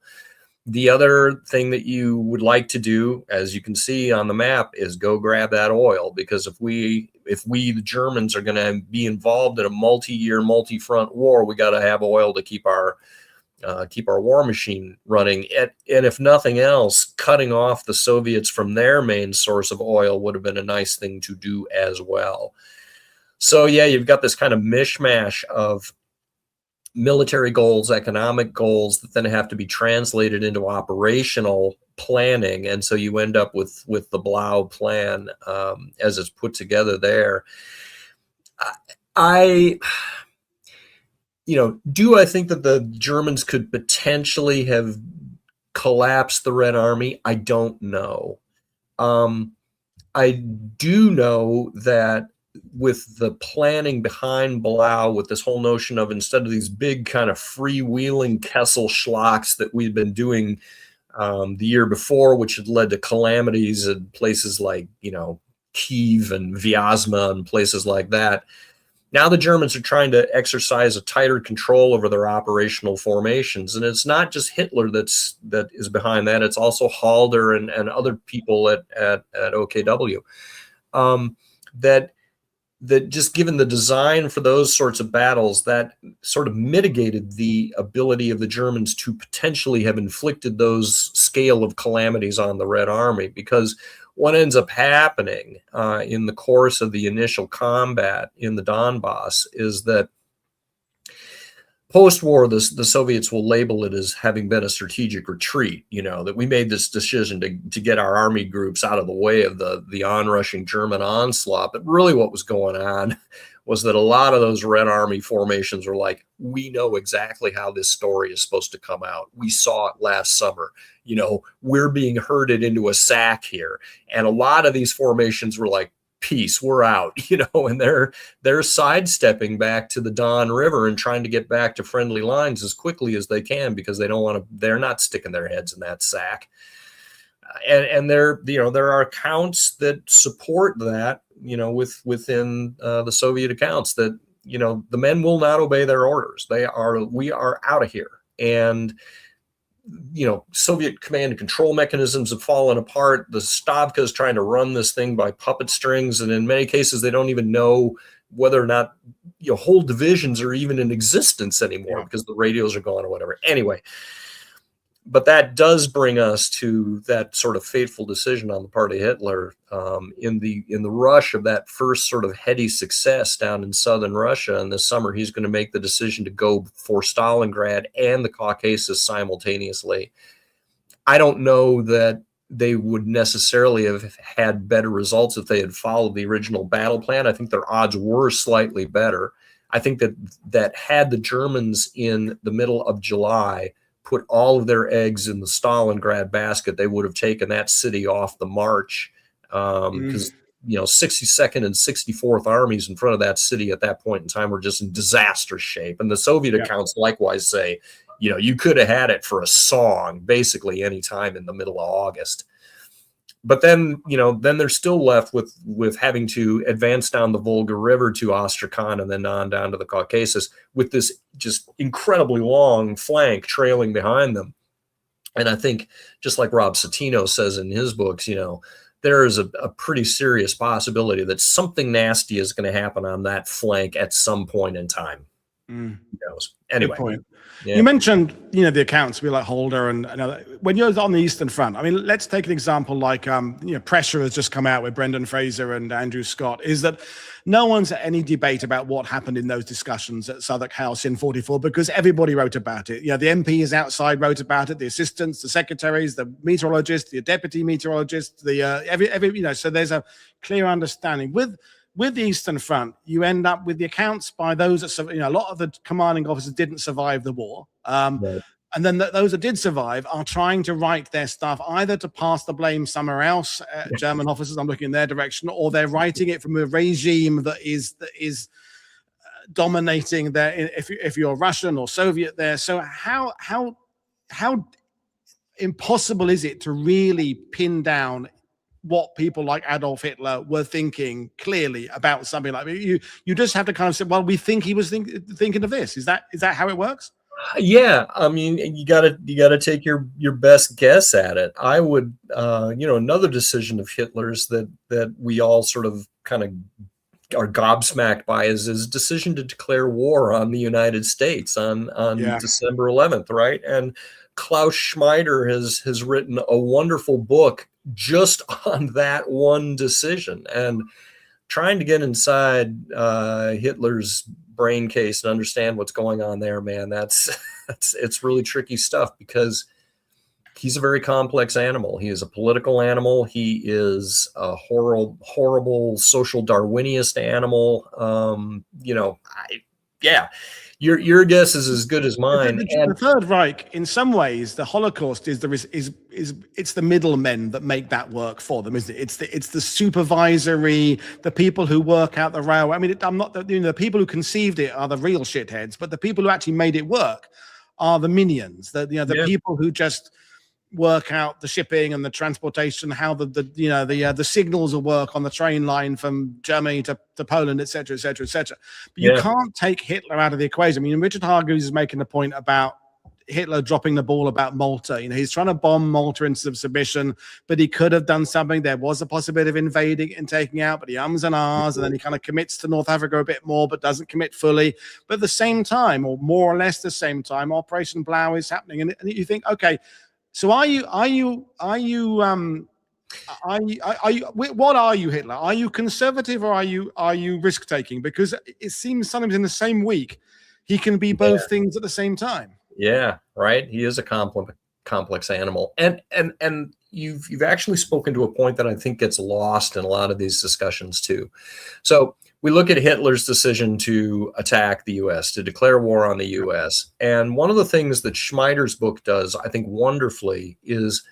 The other thing that you would like to do, as you can see on the map, is go grab that oil, because if we the Germans are going to be involved in a multi-year, multi-front war, we got to have oil to keep our war machine running. And if nothing else, cutting off the Soviets from their main source of oil would have been a nice thing to do as well. So yeah, you've got this kind of mishmash of military goals, economic goals that then have to be translated into operational planning. And so you end up with the Blau plan as it's put together there. Do I think that the Germans could potentially have collapsed the Red Army? I don't know. I do know that with the planning behind Blau, with this whole notion of, instead of these big kind of freewheeling Kessel Schlocks that we'd been doing the year before, which had led to calamities in places like, Kiev and Vyazma and places like that. Now the Germans are trying to exercise a tighter control over their operational formations. And it's not just Hitler that is behind that. It's also Halder and other people at OKW. That just given the design for those sorts of battles, that sort of mitigated the ability of the Germans to potentially have inflicted those scale of calamities on the Red Army. Because what ends up happening in the course of the initial combat in the Donbass is that post-war, the Soviets will label it as having been a strategic retreat, that we made this decision to get our army groups out of the way of the onrushing German onslaught. But really what was going on was that a lot of those Red Army formations were like, we know exactly how this story is supposed to come out. We saw it last summer. We're being herded into a sack here. And a lot of these formations were like, peace, we're out, and they're sidestepping back to the Don River and trying to get back to friendly lines as quickly as they can, because they're not sticking their heads in that sack. And there are accounts that support that, within the Soviet accounts, that, the men will not obey their orders. We are out of here. And Soviet command and control mechanisms have fallen apart. The Stavka is trying to run this thing by puppet strings, and in many cases, they don't even know whether or not whole divisions are even in existence anymore, because the radios are gone or whatever. Anyway, but that does bring us to that sort of fateful decision on the part of Hitler in the rush of that first sort of heady success down in southern Russia. And this summer, he's going to make the decision to go for Stalingrad and the Caucasus simultaneously. I don't know that they would necessarily have had better results if they had followed the original battle plan. I think their odds were slightly better. I think that had the Germans in the middle of July put all of their eggs in the Stalingrad basket, they would have taken that city off the march, because 62nd and 64th armies in front of that city at that point in time were just in disastrous shape. And the Soviet accounts likewise say, you could have had it for a song basically any time in the middle of August. But then they're still left with having to advance down the Volga River to Astrakhan and then on down to the Caucasus with this just incredibly long flank trailing behind them. And I think, just like Rob Citino says in his books, there is a pretty serious possibility that something nasty is going to happen on that flank at some point in time. Who knows? Anyway. Good point. Yeah. You mentioned, the accounts be like Holder and when you're on the Eastern Front. I mean, let's take an example like, Pressure has just come out with Brendan Fraser and Andrew Scott. Is that no one's at any debate about what happened in those discussions at Southwark House in '44 because everybody wrote about it. The MPs outside wrote about it, the assistants, the secretaries, the meteorologists, the deputy meteorologists, so there's a clear understanding with the Eastern Front. You end up with the accounts by those that, a lot of the commanding officers didn't survive the war. Right. And then those that did survive are trying to write their stuff either to pass the blame somewhere else, German officers, I'm looking in their direction, or they're writing it from a regime that is dominating there. If you're Russian or Soviet there. So how impossible is it to really pin down what people like Adolf Hitler were thinking clearly about something like that? You just have to kind of say, well, we think he was thinking of this. Is that how it works? Yeah, I mean, you gotta take your best guess at it. I would, another decision of Hitler's that we all sort of kind of are gobsmacked by is his decision to declare war on the United States on December 11th, right? And Klaus Schmider has written a wonderful book just on that one decision, and trying to get inside Hitler's brain case and understand what's going on there, man. It's really tricky stuff because he's a very complex animal. He is a political animal. He is a horrible social Darwinist animal. Your guess is as good as mine. The Third Reich, in some ways, the Holocaust is it's the middlemen that make that work for them, isn't it? It's the supervisory, the people who work out the railway. I mean, I'm not the people who conceived it are the real shitheads, but the people who actually made it work are the minions. The people who just work out the shipping and the transportation, how the signals will work on the train line from Germany to Poland, etc., etc., etc. But you can't take Hitler out of the equation. I mean, Richard Hargreaves is making the point about Hitler dropping the ball about Malta. He's trying to bomb Malta into submission, but he could have done something. There was a possibility of invading and taking out, but he ums and ahs, and then he kind of commits to North Africa a bit more, but doesn't commit fully. But at the same time, or more or less the same time, Operation Blau is happening, and you think, okay. So what are you, Hitler? Are you conservative or are you risk taking? Because it seems sometimes in the same week he can be both things at the same time. Yeah, right. He is a complex animal, and you've actually spoken to a point that I think gets lost in a lot of these discussions too. So we look at Hitler's decision to attack the U.S., to declare war on the U.S. And one of the things that Schmider's book does, I think wonderfully, is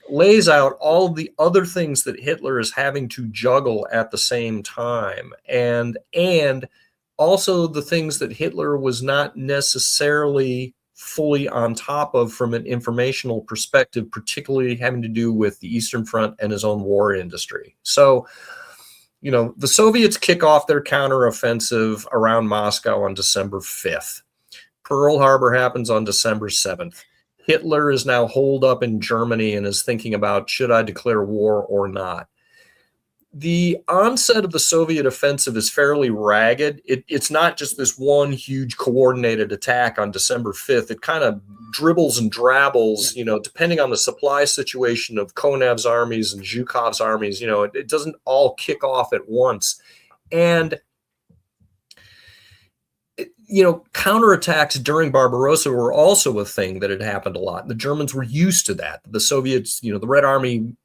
lays out all the other things that Hitler is having to juggle at the same time. And also the things that Hitler was not necessarily fully on top of from an informational perspective, particularly having to do with the Eastern Front and his own war industry. So, the Soviets kick off their counteroffensive around Moscow on December 5th. Pearl Harbor happens on December 7th. Hitler is now holed up in Germany and is thinking about, should I declare war or not? The onset of the Soviet offensive is fairly ragged. It's not just this one huge coordinated attack on December 5th. It kind of dribbles and drabbles, depending on the supply situation of Konev's armies and Zhukov's armies. It doesn't all kick off at once. And, counterattacks during Barbarossa were also a thing that had happened a lot. The Germans were used to that. The Soviets, the Red Army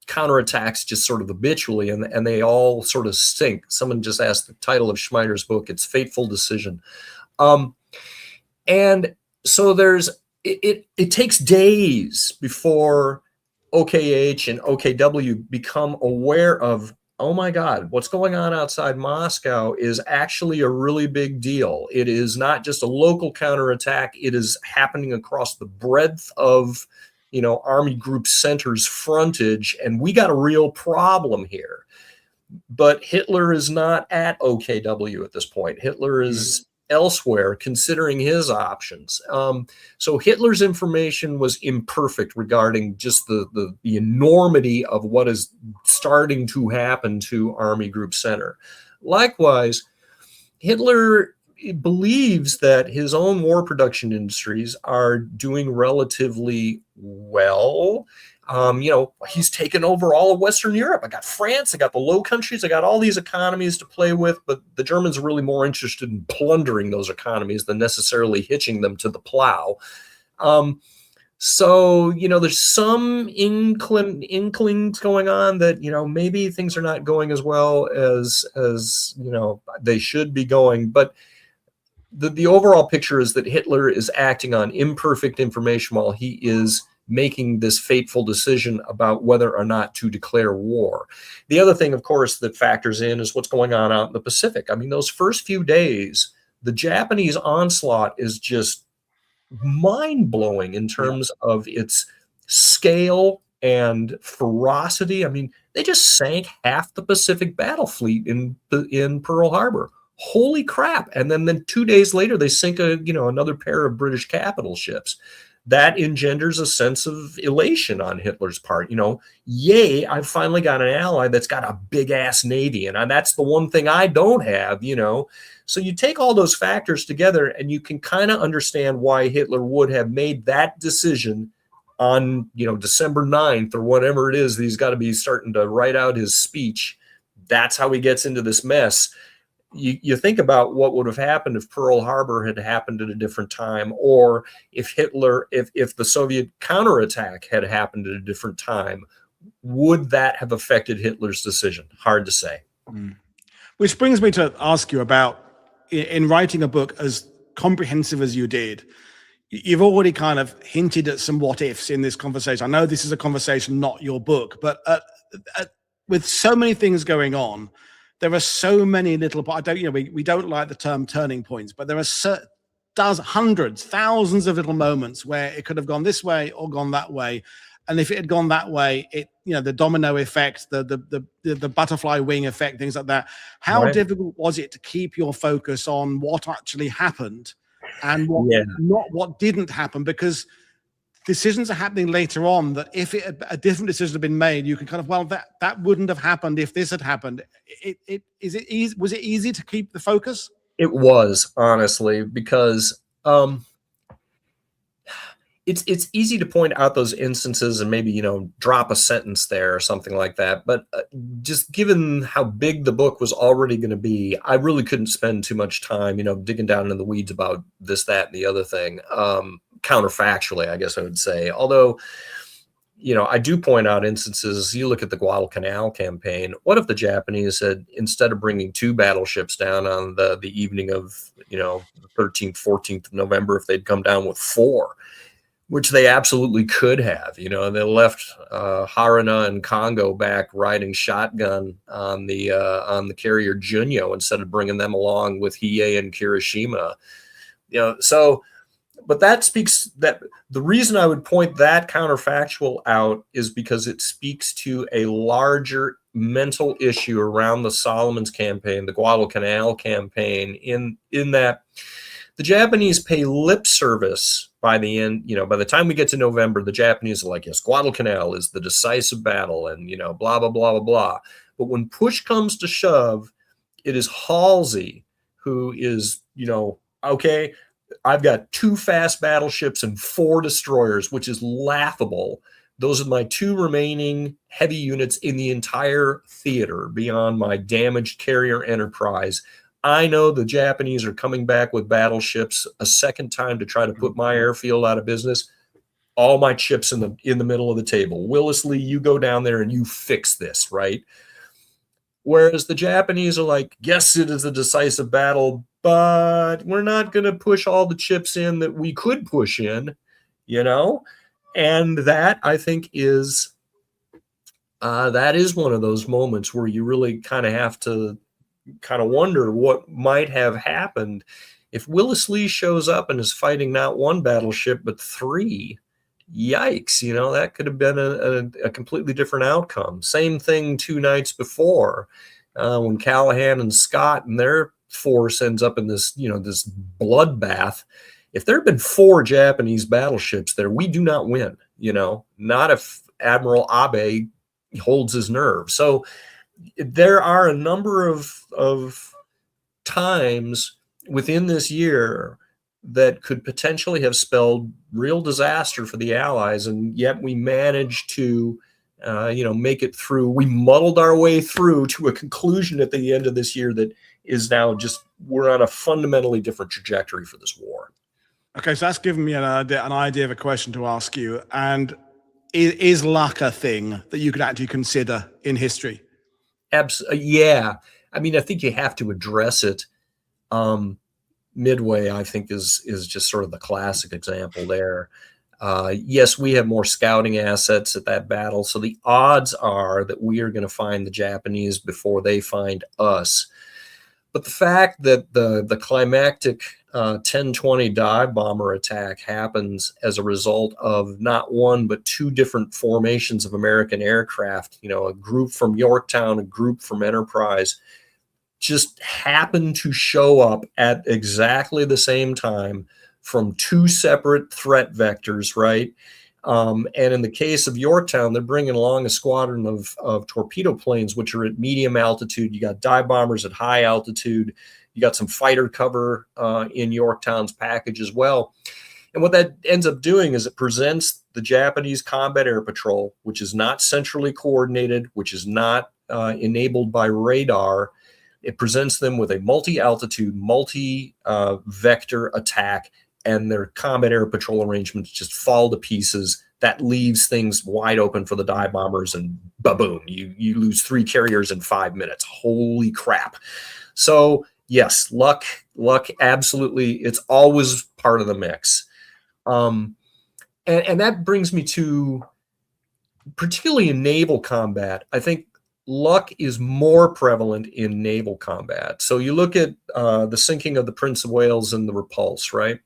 counterattacks just sort of habitually, and they all sort of sink. Someone just asked the title of Schmider's book. It's Fateful Decision. And so it takes days before OKH and OKW become aware of, oh my God, what's going on outside Moscow is actually a really big deal. It is not just a local counterattack. It is happening across the breadth of Army Group Center's frontage, and we got a real problem here. But Hitler is not at OKW at this point. Hitler is elsewhere, considering his options. So Hitler's information was imperfect regarding just the enormity of what is starting to happen to Army Group Center. Likewise, Hitler believes that his own war production industries are doing relatively well. He's taken over all of Western Europe. I got France, I got the Low Countries, I got all these economies to play with, but the Germans are really more interested in plundering those economies than necessarily hitching them to the plow. So, there's some inklings going on that, maybe things are not going as well as they should be going. But the overall picture is that Hitler is acting on imperfect information while he is making this fateful decision about whether or not to declare war. The other thing, of course, that factors in is what's going on out in the Pacific. I mean, those first few days, the Japanese onslaught is just mind-blowing in terms of its scale and ferocity. I mean, they just sank half the Pacific battle fleet in Pearl Harbor. Holy crap. And then 2 days later, they sink another pair of British capital ships. That engenders a sense of elation on Hitler's part. Yay, I've finally got an ally that's got a big ass navy, and that's the one thing I don't have. So you take all those factors together, and you can kind of understand why Hitler would have made that decision on December 9th or whatever it is that he's got to be starting to write out his speech. That's how he gets into this mess. You think about what would have happened if Pearl Harbor had happened at a different time, or if the Soviet counterattack had happened at a different time. Would that have affected Hitler's decision? Hard to say. Which brings me to ask you about, in writing a book as comprehensive as you did, you've already kind of hinted at some what ifs in this conversation. I know this is a conversation, not your book, but with so many things going on, there are so many little. We don't like the term turning points, but there are hundreds, thousands of little moments where it could have gone this way or gone that way, and if it had gone that way, the domino effect, the butterfly wing effect, things like that. How difficult was it to keep your focus on what actually happened and not what didn't happen? Because decisions are happening later on that if a different decision had been made, you can kind of, that wouldn't have happened if this had happened. Was it easy to keep the focus? It was, honestly, because it's easy to point out those instances and maybe, drop a sentence there or something like that. But just given how big the book was already going to be, I really couldn't spend too much time, digging down in the weeds about this, that, and the other thing. Counterfactually, I guess I would say. Although, I do point out instances. You look at the Guadalcanal campaign. What if the Japanese had, instead of bringing 2 battleships down on the evening of, the 13th, 14th of November, if they'd come down with 4, which they absolutely could have. They left Haruna and Congo back riding shotgun on the carrier Junyo instead of bringing them along with Hiei and Kirishima. So. But that speaks that the reason I would point that counterfactual out is because it speaks to a larger mental issue around the Solomons campaign, the Guadalcanal campaign, in that the Japanese pay lip service by the end. By the time we get to November, the Japanese are like, yes, Guadalcanal is the decisive battle, and blah blah blah blah blah. But when push comes to shove, it is Halsey who is okay. I've got 2 fast battleships and 4 destroyers, which is laughable. Those are my 2 remaining heavy units in the entire theater beyond my damaged carrier Enterprise. I know the Japanese are coming back with battleships a second time to try to put my airfield out of business. All my chips in the middle of the table. Willis-Lee, you go down there and you fix this, right? Whereas the Japanese are like, yes, it is a decisive battle, but we're not going to push all the chips in that we could push in, And that, I think, is one of those moments where you really kind of have to kind of wonder what might have happened if Willis-Lee shows up and is fighting not 1 battleship, but 3. Yikes, that could have been a completely different outcome. Same thing 2 nights before when Callahan and Scott and their force ends up in this, this bloodbath. If there had been 4 Japanese battleships there, we do not win, not if Admiral Abe holds his nerve. So there are a number of times within this year that could potentially have spelled real disaster for the Allies, and yet we managed to make it through. We muddled our way through to a conclusion at the end of this year that is now we're on a fundamentally different trajectory for this war. Okay, so that's given me an idea of a question to ask you. And is luck a thing that you could actually consider in history? Yeah. I mean, I think you have to address it. Midway, I think, is just sort of the classic example there. Yes, we have more scouting assets at that battle, so the odds are that we are going to find the Japanese before they find us. But the fact that the climactic 1020 dive bomber attack happens as a result of not one but 2 different formations of American aircraft, a group from Yorktown, a group from Enterprise, just happened to show up at exactly the same time from 2 separate threat vectors, right? And in the case of Yorktown, they're bringing along a squadron of torpedo planes, which are at medium altitude. You got dive bombers at high altitude. You got some fighter cover in Yorktown's package as well. And what that ends up doing is it presents the Japanese combat air patrol, which is not centrally coordinated, which is not enabled by radar. It presents them with a multi-altitude, multi-vector attack, and their combat air patrol arrangements just fall to pieces. That leaves things wide open for the dive bombers, and ba-boom, you lose 3 carriers in 5 minutes. Holy crap. So yes, luck, absolutely. It's always part of the mix. And that brings me to, particularly in naval combat, I think luck is more prevalent in naval combat. So you look at the sinking of the Prince of Wales and the Repulse, right?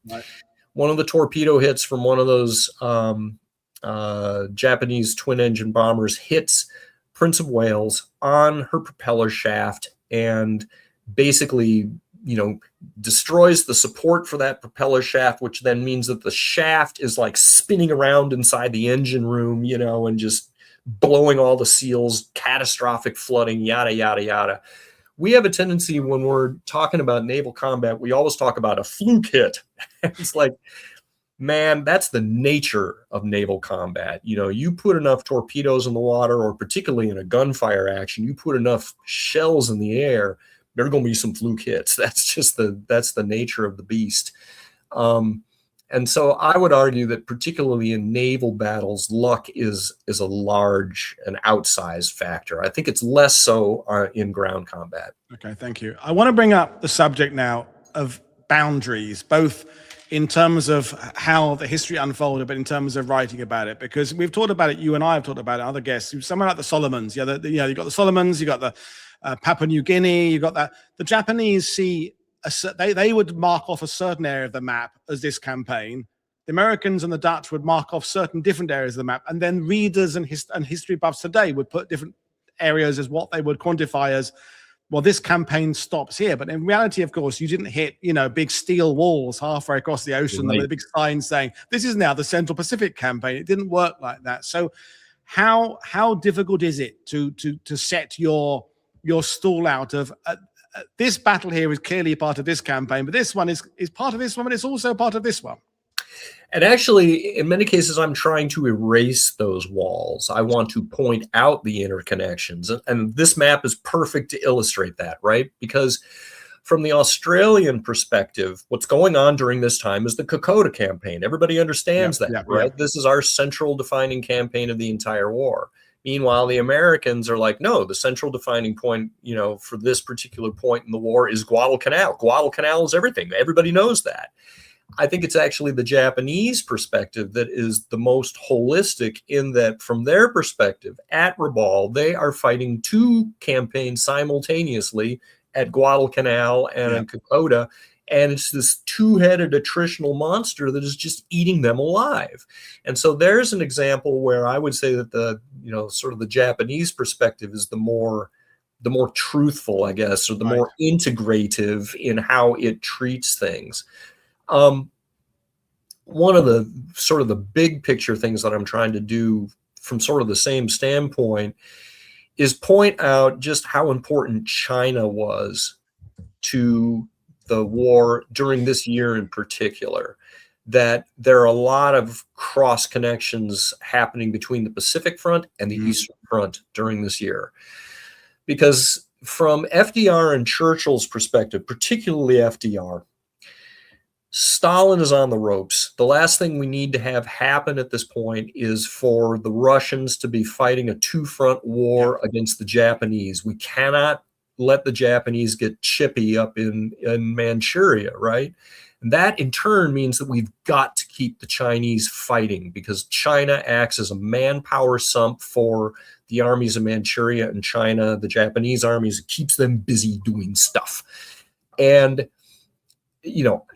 One of the torpedo hits from one of those Japanese twin-engine bombers hits Prince of Wales on her propeller shaft and basically, destroys the support for that propeller shaft, which then means that the shaft is like spinning around inside the engine room, and just blowing all the seals, catastrophic flooding, yada, yada, yada. We have a tendency when we're talking about naval combat, we always talk about a fluke hit. It's like, man, that's the nature of naval combat. You put enough torpedoes in the water, or particularly in a gunfire action, you put enough shells in the air, there are going to be some fluke hits. That's the nature of the beast. And so I would argue that particularly in naval battles, luck is a large and outsized factor. I think it's less so in ground combat. Okay, thank you. I want to bring up the subject now of boundaries, both in terms of how the history unfolded, but in terms of writing about it, because we've talked about it. You and I have talked about it. Other guests, somewhere like the Solomons. You got the Solomons. You got the Papua New Guinea. You got that. The Japanese see. They would mark off a certain area of the map as this campaign. The Americans and the Dutch would mark off certain different areas of the map, and then readers and history buffs today would put different areas as what they would quantify as, well, this campaign stops here. But in reality, of course, you didn't hit, big steel walls halfway across the ocean with a big sign saying, this is now the Central Pacific campaign. It didn't work like that. So how difficult is it to set your stall out of this battle here is clearly part of this campaign, but this one is part of this one, but it's also part of this one? And actually, in many cases, I'm trying to erase those walls. I want to point out the interconnections. And this map is perfect to illustrate that, right? Because from the Australian perspective, what's going on during this time is the Kokoda campaign. Everybody understands that, right? Yeah. This is our central defining campaign of the entire war. Meanwhile, the Americans are like, no, the central defining point, for this particular point in the war is Guadalcanal. Guadalcanal is everything. Everybody knows that. I think it's actually the Japanese perspective that is the most holistic, in that from their perspective at Rabaul, they are fighting 2 campaigns simultaneously at Guadalcanal and at Kokoda. And it's this 2-headed attritional monster that is just eating them alive. And so there's an example where I would say that the, sort of the Japanese perspective is the more more truthful, I guess, or the Right. more integrative in how it treats things. One of the sort of the big picture things that I'm trying to do from sort of the same standpoint is point out just how important China was to the war during this year in particular, that there are a lot of cross connections happening between the Pacific Front and the Eastern Front during this year. Because from FDR and Churchill's perspective, particularly FDR, Stalin is on the ropes. The last thing we need to have happen at this point is for the Russians to be fighting a two-front war against the Japanese. We cannot let the Japanese get chippy up in Manchuria, right? And that in turn means that we've got to keep the Chinese fighting, because China acts as a manpower sump for the armies of Manchuria and China, the Japanese armies. It keeps them busy doing stuff. And, you know,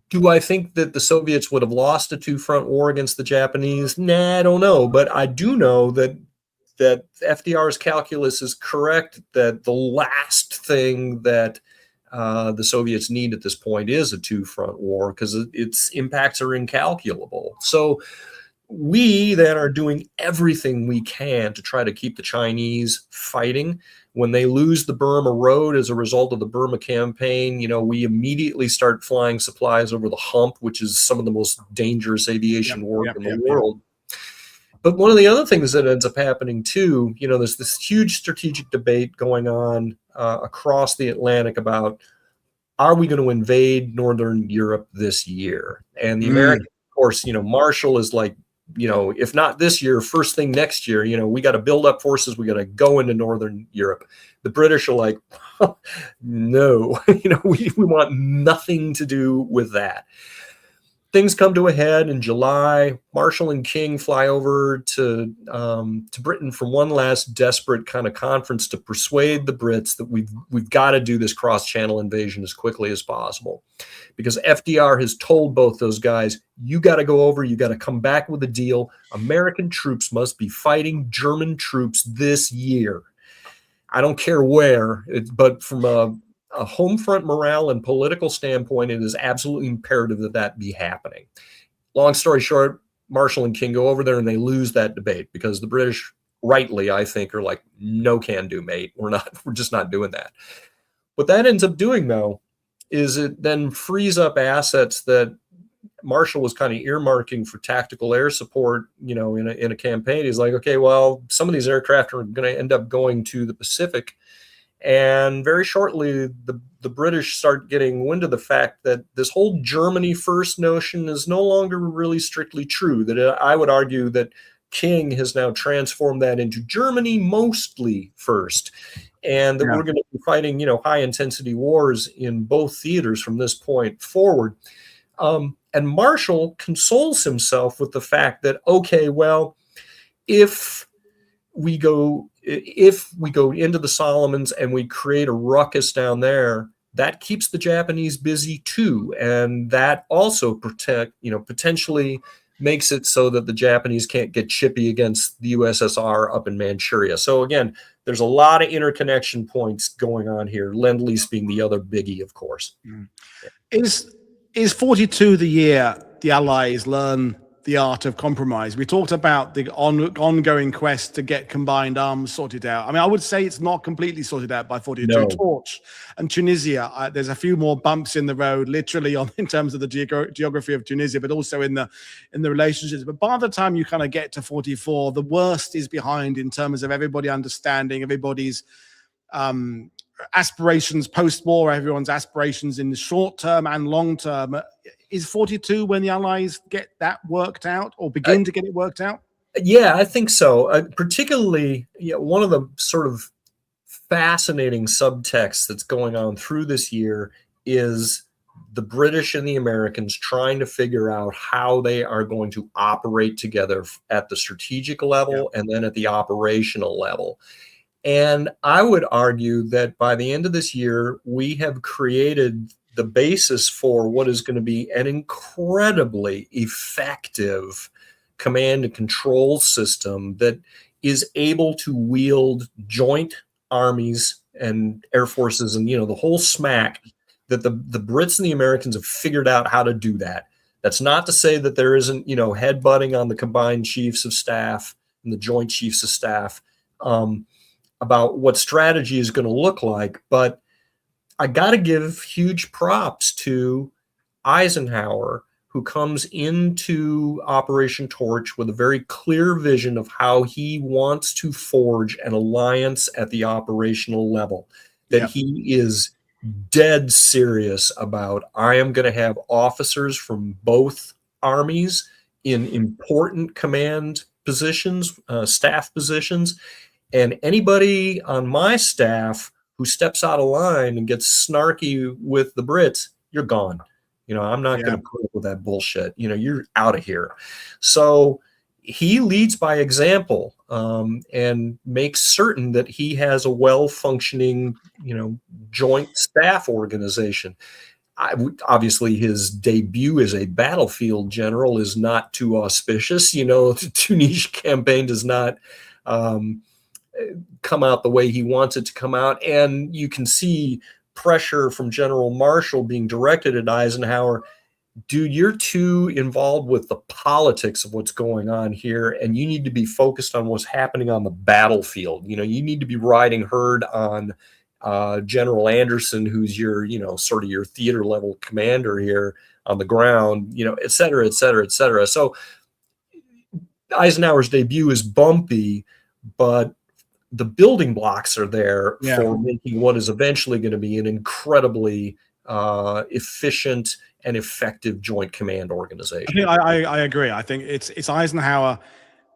do I think that the Soviets would have lost a two-front war against the Japanese? Nah, I don't know. But I do know that FDR's calculus is correct, that the last thing that the Soviets need at this point is a two-front war, because its impacts are incalculable. So we then are doing everything we can to try to keep the Chinese fighting. When they lose the Burma Road as a result of the Burma campaign, you know, we immediately start flying supplies over the hump, which is some of the most dangerous aviation work in the world. But one of the other things that ends up happening too, you know, there's this huge strategic debate going on across the Atlantic about, are we going to invade Northern Europe this year? And the Americans, of course, you know, Marshall is like, you know, if not this year, first thing next year, you know, we got to build up forces. We got to go into Northern Europe. The British are like, no, you know, we want nothing to do with that. Things come to a head in July. Marshall and King fly over to Britain for one last desperate kind of conference to persuade the Brits that we've got to do this cross-channel invasion as quickly as possible, because FDR has told both those guys, you got to go over, you got to come back with a deal. American troops must be fighting German troops this year. I don't care where, but from a home front morale and political standpoint, it is absolutely imperative that that be happening. Long story short, Marshall and King go over there and they lose that debate, because the British, rightly, I think, are like, no can do, mate. We're just not doing that. What that ends up doing, though, is it then frees up assets that Marshall was kind of earmarking for tactical air support, you know, in a campaign. He's like, okay, well, some of these aircraft are going to end up going to the Pacific. And very shortly, the British start getting wind of the fact that this whole Germany first notion is no longer really strictly true. That I would argue that King has now transformed that into Germany mostly first, and that we're going to be fighting, you know, high intensity wars in both theaters from this point forward. And Marshall consoles himself with the fact that, okay, well, if we go into the Solomons and we create a ruckus down there, that keeps the Japanese busy too, and that also potentially makes it so that the Japanese can't get chippy against the USSR up in Manchuria. So again, there's a lot of interconnection points going on here, Lend-Lease being the other biggie, of course. Is 42 the year the Allies learn the art of compromise? We talked about the ongoing quest to get combined arms sorted out. I mean, I would say it's not completely sorted out by 42. No. Torch and Tunisia, there's a few more bumps in the road, literally in terms of the geography of Tunisia, but also in the relationships. But by the time you kind of get to 44, the worst is behind in terms of everybody understanding everybody's aspirations post-war, everyone's aspirations in the short term and long term. Is 42 when the Allies get that worked out, or begin to get it worked out? Yeah, I think so. Particularly, one of the sort of fascinating subtexts that's going on through this year is the British and the Americans trying to figure out how they are going to operate together at the strategic level and then at the operational level. And I would argue that by the end of this year, we have created the basis for what is going to be an incredibly effective command and control system that is able to wield joint armies and air forces and, the whole smack, that the Brits and the Americans have figured out how to do that. That's not to say that there isn't, headbutting on the combined chiefs of staff and the joint chiefs of staff about what strategy is going to look like. But I got to give huge props to Eisenhower, who comes into Operation Torch with a very clear vision of how he wants to forge an alliance at the operational level, that he is dead serious about. I am going to have officers from both armies in important command positions, staff positions, and anybody on my staff who steps out of line and gets snarky with the Brits, you're gone. I'm not going to put up with that bullshit. You're out of here. So he leads by example, and makes certain that he has a well-functioning, joint staff organization. Obviously, his debut as a battlefield general is not too auspicious. The Tunisia campaign does not come out the way he wants it to come out. And you can see pressure from General Marshall being directed at Eisenhower. Dude, you're too involved with the politics of what's going on here, and you need to be focused on what's happening on the battlefield. You need to be riding herd on General Anderson, who's your, sort of your theater level commander here on the ground, et cetera, et cetera, et cetera. So Eisenhower's debut is bumpy, but the building blocks are there for making what is eventually going to be an incredibly efficient and effective joint command organization. I agree. I think it's Eisenhower.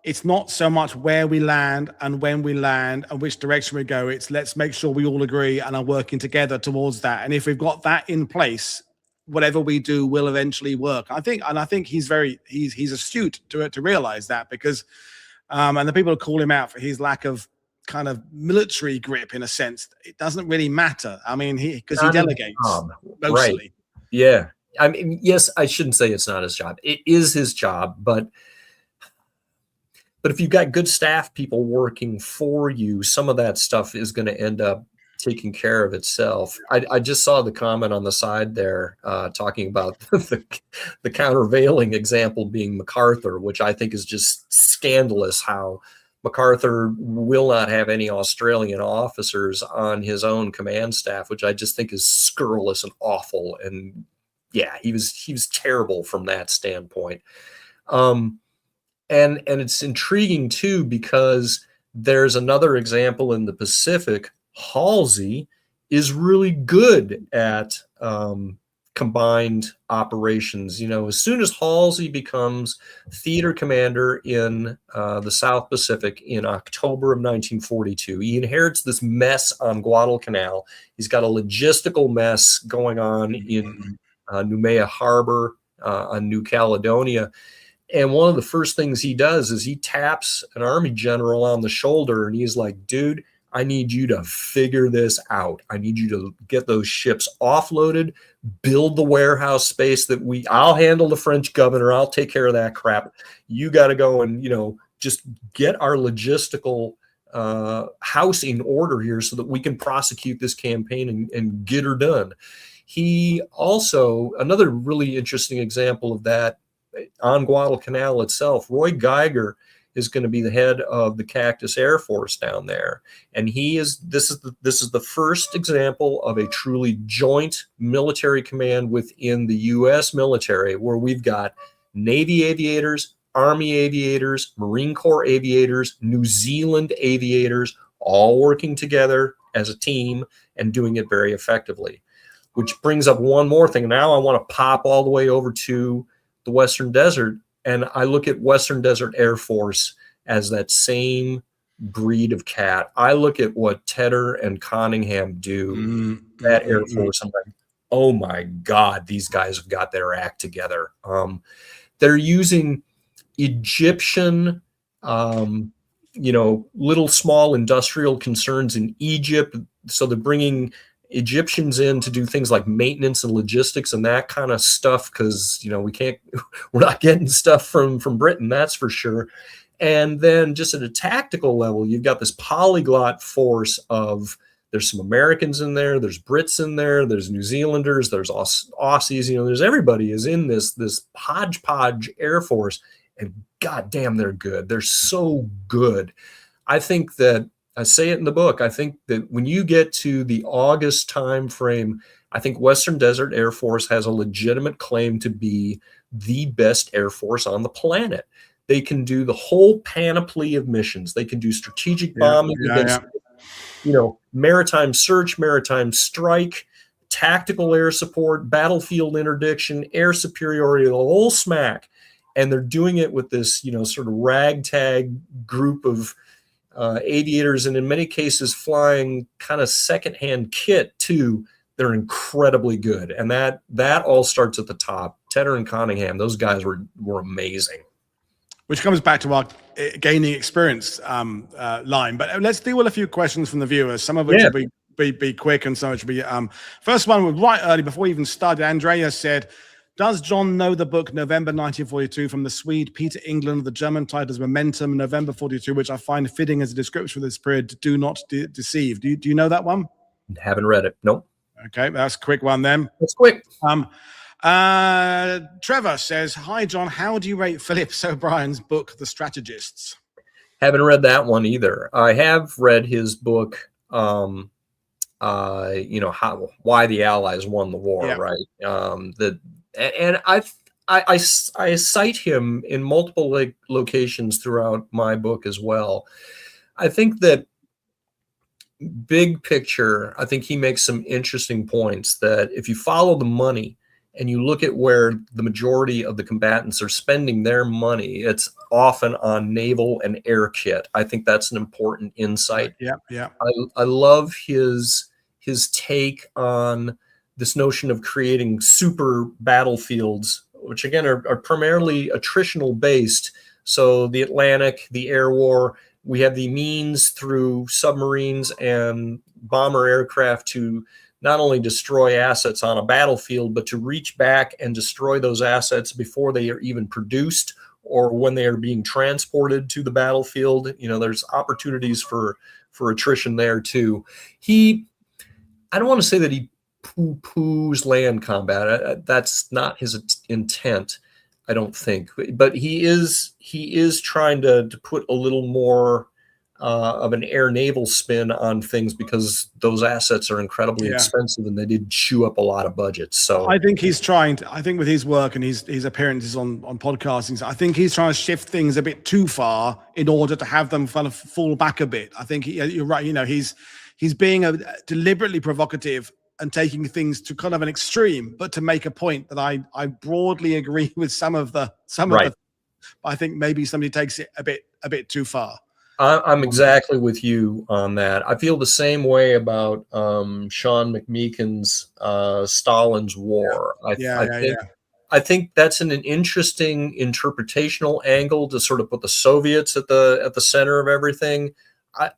It's not so much where we land and when we land and which direction we go. It's let's make sure we all agree and are working together towards that. And if we've got that in place, whatever we do will eventually work. I think he's astute to realize that, because and the people who call him out for his lack of kind of military grip, in a sense, it doesn't really matter. I mean, because he delegates mostly. Right. Yeah. I mean, yes, I shouldn't say it's not his job. It is his job, but if you've got good staff people working for you, some of that stuff is going to end up taking care of itself. I just saw the comment on the side there talking about the countervailing example being MacArthur, which I think is just scandalous, how MacArthur will not have any Australian officers on his own command staff, which I just think is scurrilous and awful. And yeah, he was terrible from that standpoint. And it's intriguing too, because there's another example in the Pacific. Halsey is really good at combined operations. As soon as Halsey becomes theater commander in the South Pacific in October of 1942, he inherits this mess on Guadalcanal. He's got a logistical mess going on in Noumea Harbor on New Caledonia. And one of the first things he does is he taps an army general on the shoulder, and he's like, dude, I need you to figure this out. I need you to get those ships offloaded, build the warehouse space I'll handle the French governor. I'll take care of that crap. You got to go and, just get our logistical house in order here so that we can prosecute this campaign and get her done. He also, another really interesting example of that, on Guadalcanal itself, Roy Geiger is going to be the head of the Cactus Air Force down there. And this is the first example of a truly joint military command within the U.S. military, where we've got Navy aviators, Army aviators, Marine Corps aviators, New Zealand aviators, all working together as a team and doing it very effectively. Which brings up one more thing. Now I want to pop all the way over to the Western Desert, and I look at Western Desert Air Force as that same breed of cat. I look at what Tedder and Conningham do, that Air Force. I'm like, oh my God, these guys have got their act together. They're using Egyptian, little small industrial concerns in Egypt. So they're bringing Egyptians in to do things like maintenance and logistics and that kind of stuff, because we're not getting stuff from Britain, that's for sure. And then just at a tactical level, you've got this polyglot force of, there's some Americans in there, there's Brits in there, there's New Zealanders, there's Aussies, there's everybody is in this hodgepodge Air Force, and goddamn, they're good. They're so good. I think that, I say it in the book, I think that when you get to the August time frame, I think Western Desert Air Force has a legitimate claim to be the best Air Force on the planet. They can do the whole panoply of missions. They can do strategic bombing against maritime search, maritime strike, tactical air support, battlefield interdiction, air superiority, the whole smack. And they're doing it with this, sort of ragtag group of aviators, and in many cases flying kind of secondhand kit too. They're incredibly good. And that all starts at the top. Tedder and Cunningham, those guys were amazing. Which comes back to our gaining experience line. But let's deal with a few questions from the viewers, some of which will be quick and some of which will be... First one was right early, before we even started. Andrea said, does Jon know the book November 1942 from the Swede Peter England? The German title is Momentum, November 42, which I find fitting as a description of this period. Do not deceive. Do you know that one? Haven't read it. Nope. Okay, that's a quick one then. That's quick. Trevor says, hi, Jon. How do you rate Philip O'Brien's book, The Strategists? Haven't read that one either. I have read his book, Why the Allies Won the War, right? And I cite him in multiple locations throughout my book as well. I think that big picture, I think he makes some interesting points that if you follow the money and you look at where the majority of the combatants are spending their money, it's often on naval and air kit. I think that's an important insight. Yeah. I love his take on this notion of creating super battlefields, which again are primarily attritional based. So the Atlantic, the air war, we have the means through submarines and bomber aircraft to not only destroy assets on a battlefield, but to reach back and destroy those assets before they are even produced or when they are being transported to the battlefield. There's opportunities for attrition there too. I don't want to say that he poo-poos land combat. That's not his intent, I don't think. But he is trying to put a little more of an air naval spin on things because those assets are incredibly expensive and they did chew up a lot of budgets. So I think he's trying to, I think with his work and his appearances on podcasting, I think he's trying to shift things a bit too far in order to have them kind of fall back a bit. I think you're right. He's being deliberately provocative and taking things to kind of an extreme, but to make a point that I broadly agree with some of the, I think maybe somebody takes it a bit too far. I'm exactly with you on that. I feel the same way about Sean McMeekin's Stalin's War. I think that's an interesting interpretational angle to sort of put the Soviets at the center of everything. I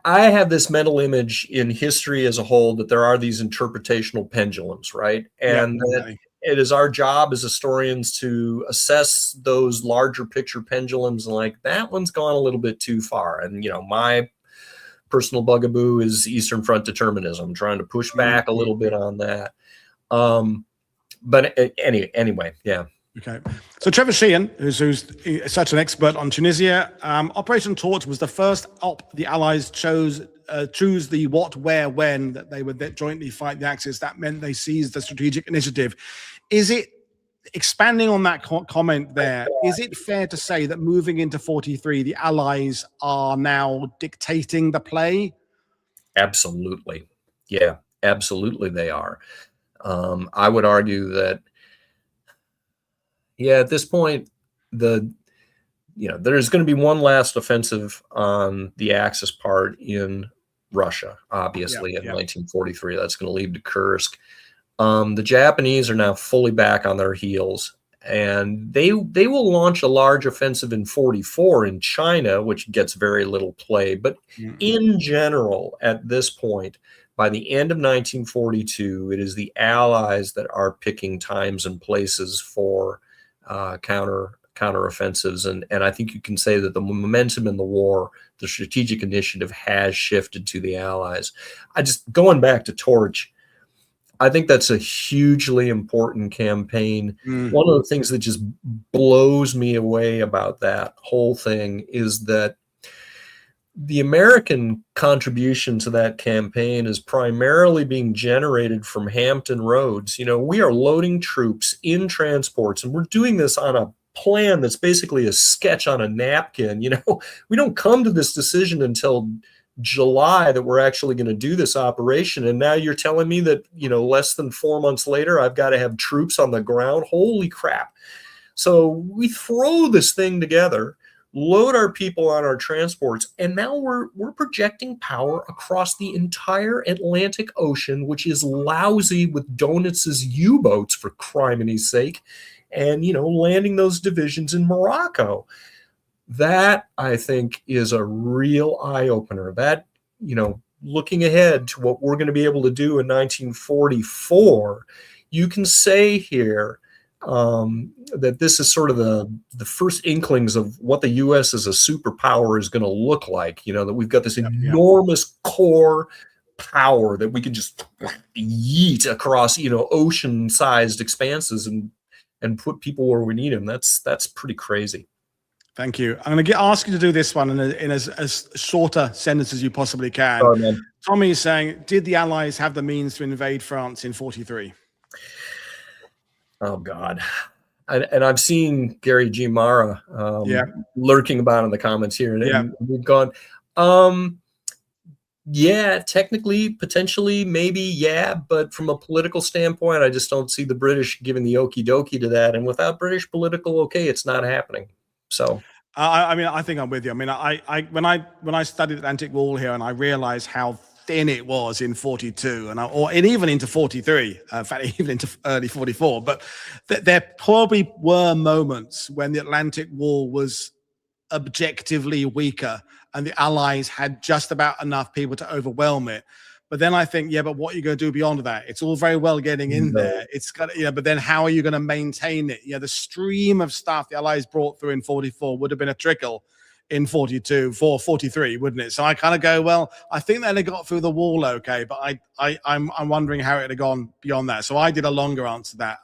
have this mental image in history as a whole that there are these interpretational pendulums, right? And that it is our job as historians to assess those larger picture pendulums and like, that one's gone a little bit too far. And, my personal bugaboo is Eastern Front determinism, trying to push back a little bit on that. But anyway, yeah. Okay. So Trevor Sheehan, who's such an expert on Tunisia, Operation Torch was the first op the Allies choose the what, where, when that they would jointly fight the Axis. That meant they seized the strategic initiative. Is it, expanding on that comment there, is it fair to say that moving into 43, the Allies are now dictating the play? Absolutely. Yeah, absolutely they are. I would argue that, at this point, there's going to be one last offensive on the Axis part in Russia, obviously, in 1943. That's going to lead to Kursk. The Japanese are now fully back on their heels, and they will launch a large offensive in 44 in China, which gets very little play. But in general, at this point, by the end of 1942, it is the Allies that are picking times and places for counter counteroffensives. And I think you can say that the momentum in the war, the strategic initiative has shifted to the Allies. Going back to Torch, I think that's a hugely important campaign. One of the things that just blows me away about that whole thing is that the American contribution to that campaign is primarily being generated from Hampton Roads. We are loading troops in transports, and we're doing this on a plan that's basically a sketch on a napkin. We don't come to this decision until July that we're actually going to do this operation. And now you're telling me that, less than 4 months later, I've got to have troops on the ground. Holy crap. So we throw this thing together, load our people on our transports, and now we're projecting power across the entire Atlantic Ocean, which is lousy with Donuts's U-boats, for criminy sake, and, landing those divisions in Morocco. That, I think, is a real eye-opener. That, looking ahead to what we're going to be able to do in 1944, you can say here that this is sort of the first inklings of what the U.S. as a superpower is going to look like. That we've got this enormous core power that we can just yeet across, ocean-sized expanses and put people where we need them. That's pretty crazy. Thank you. I'm going to ask you to do this one in as short a sentence as you possibly can. Oh, man. Tommy is saying, did the Allies have the means to invade France in 43? Oh, God. And I've seen Gary G. Mara lurking about in the comments here. And we've gone, technically, potentially, maybe, but from a political standpoint, I just don't see the British giving the okie dokie to that. And without British political okay, it's not happening. So I think I'm with you. When I studied Atlantic Wall here, and I realized how thin it was in 42 and even into 43, in fact, even into early 44, but there probably were moments when the Atlantic Wall was objectively weaker and the Allies had just about enough people to overwhelm it. But then I think, but what are you going to do beyond that? It's all very well getting in there. It's got, but then how are you going to maintain it? The stream of stuff the Allies brought through in 44 would have been a trickle in 43, wouldn't it? So I kind of go, well, I think they only got through the wall okay, but I'm wondering how it had gone beyond that. So I did a longer answer to that.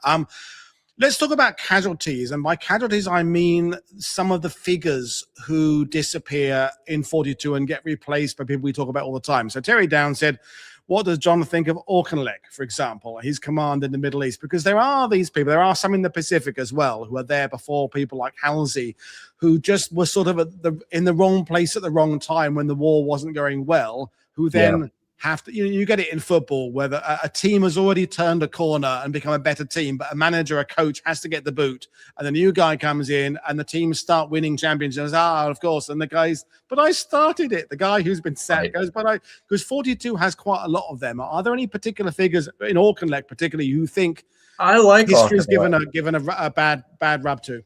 Let's talk about casualties. And by casualties, I mean some of the figures who disappear in 42 and get replaced by people we talk about all the time. So Terry Down said, what does John think of Auchinleck, for example, his command in the Middle East? Because there are these people, there are some in the Pacific as well, who are there before people like Halsey, who just were sort of in the wrong place at the wrong time when the war wasn't going well, who then have to, you get it in football where a team has already turned a corner and become a better team, but a manager, a coach has to get the boot, and the new guy comes in and the teams start winning championships. Of course. And the guys, but I started it. The guy who's been sacked goes, because 42 has quite a lot of them. Are there any particular figures in Auchinleck, particularly, you think I like history's given a bad rub to?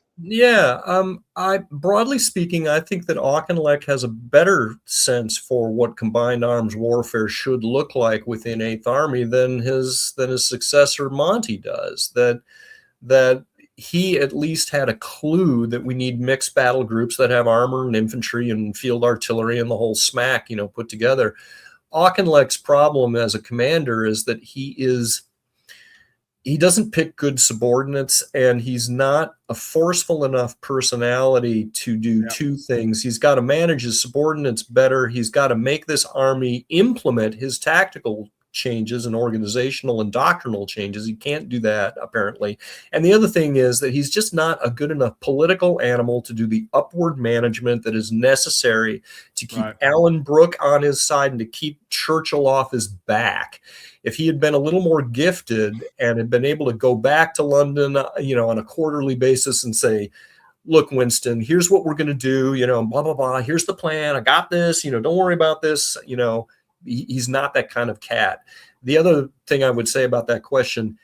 Broadly speaking, I think that Auchinleck has a better sense for what combined arms warfare should look like within Eighth Army than his successor Monty does. That he at least had a clue that we need mixed battle groups that have armor and infantry and field artillery and the whole smack, put together. Auchinleck's problem as a commander is that he doesn't pick good subordinates, and he's not a forceful enough personality to do two things. He's got to manage his subordinates better. He's got to make this army implement his tactical changes and organizational and doctrinal changes. He can't do that, apparently. And the other thing is that he's just not a good enough political animal to do the upward management that is necessary to keep Alan Brooke on his side and to keep Churchill off his back. If he had been a little more gifted and had been able to go back to London, on a quarterly basis and say, look, Winston, here's what we're going to do, blah, blah, blah. Here's the plan. I got this, don't worry about this. He's not that kind of cat. The other thing I would say about that question,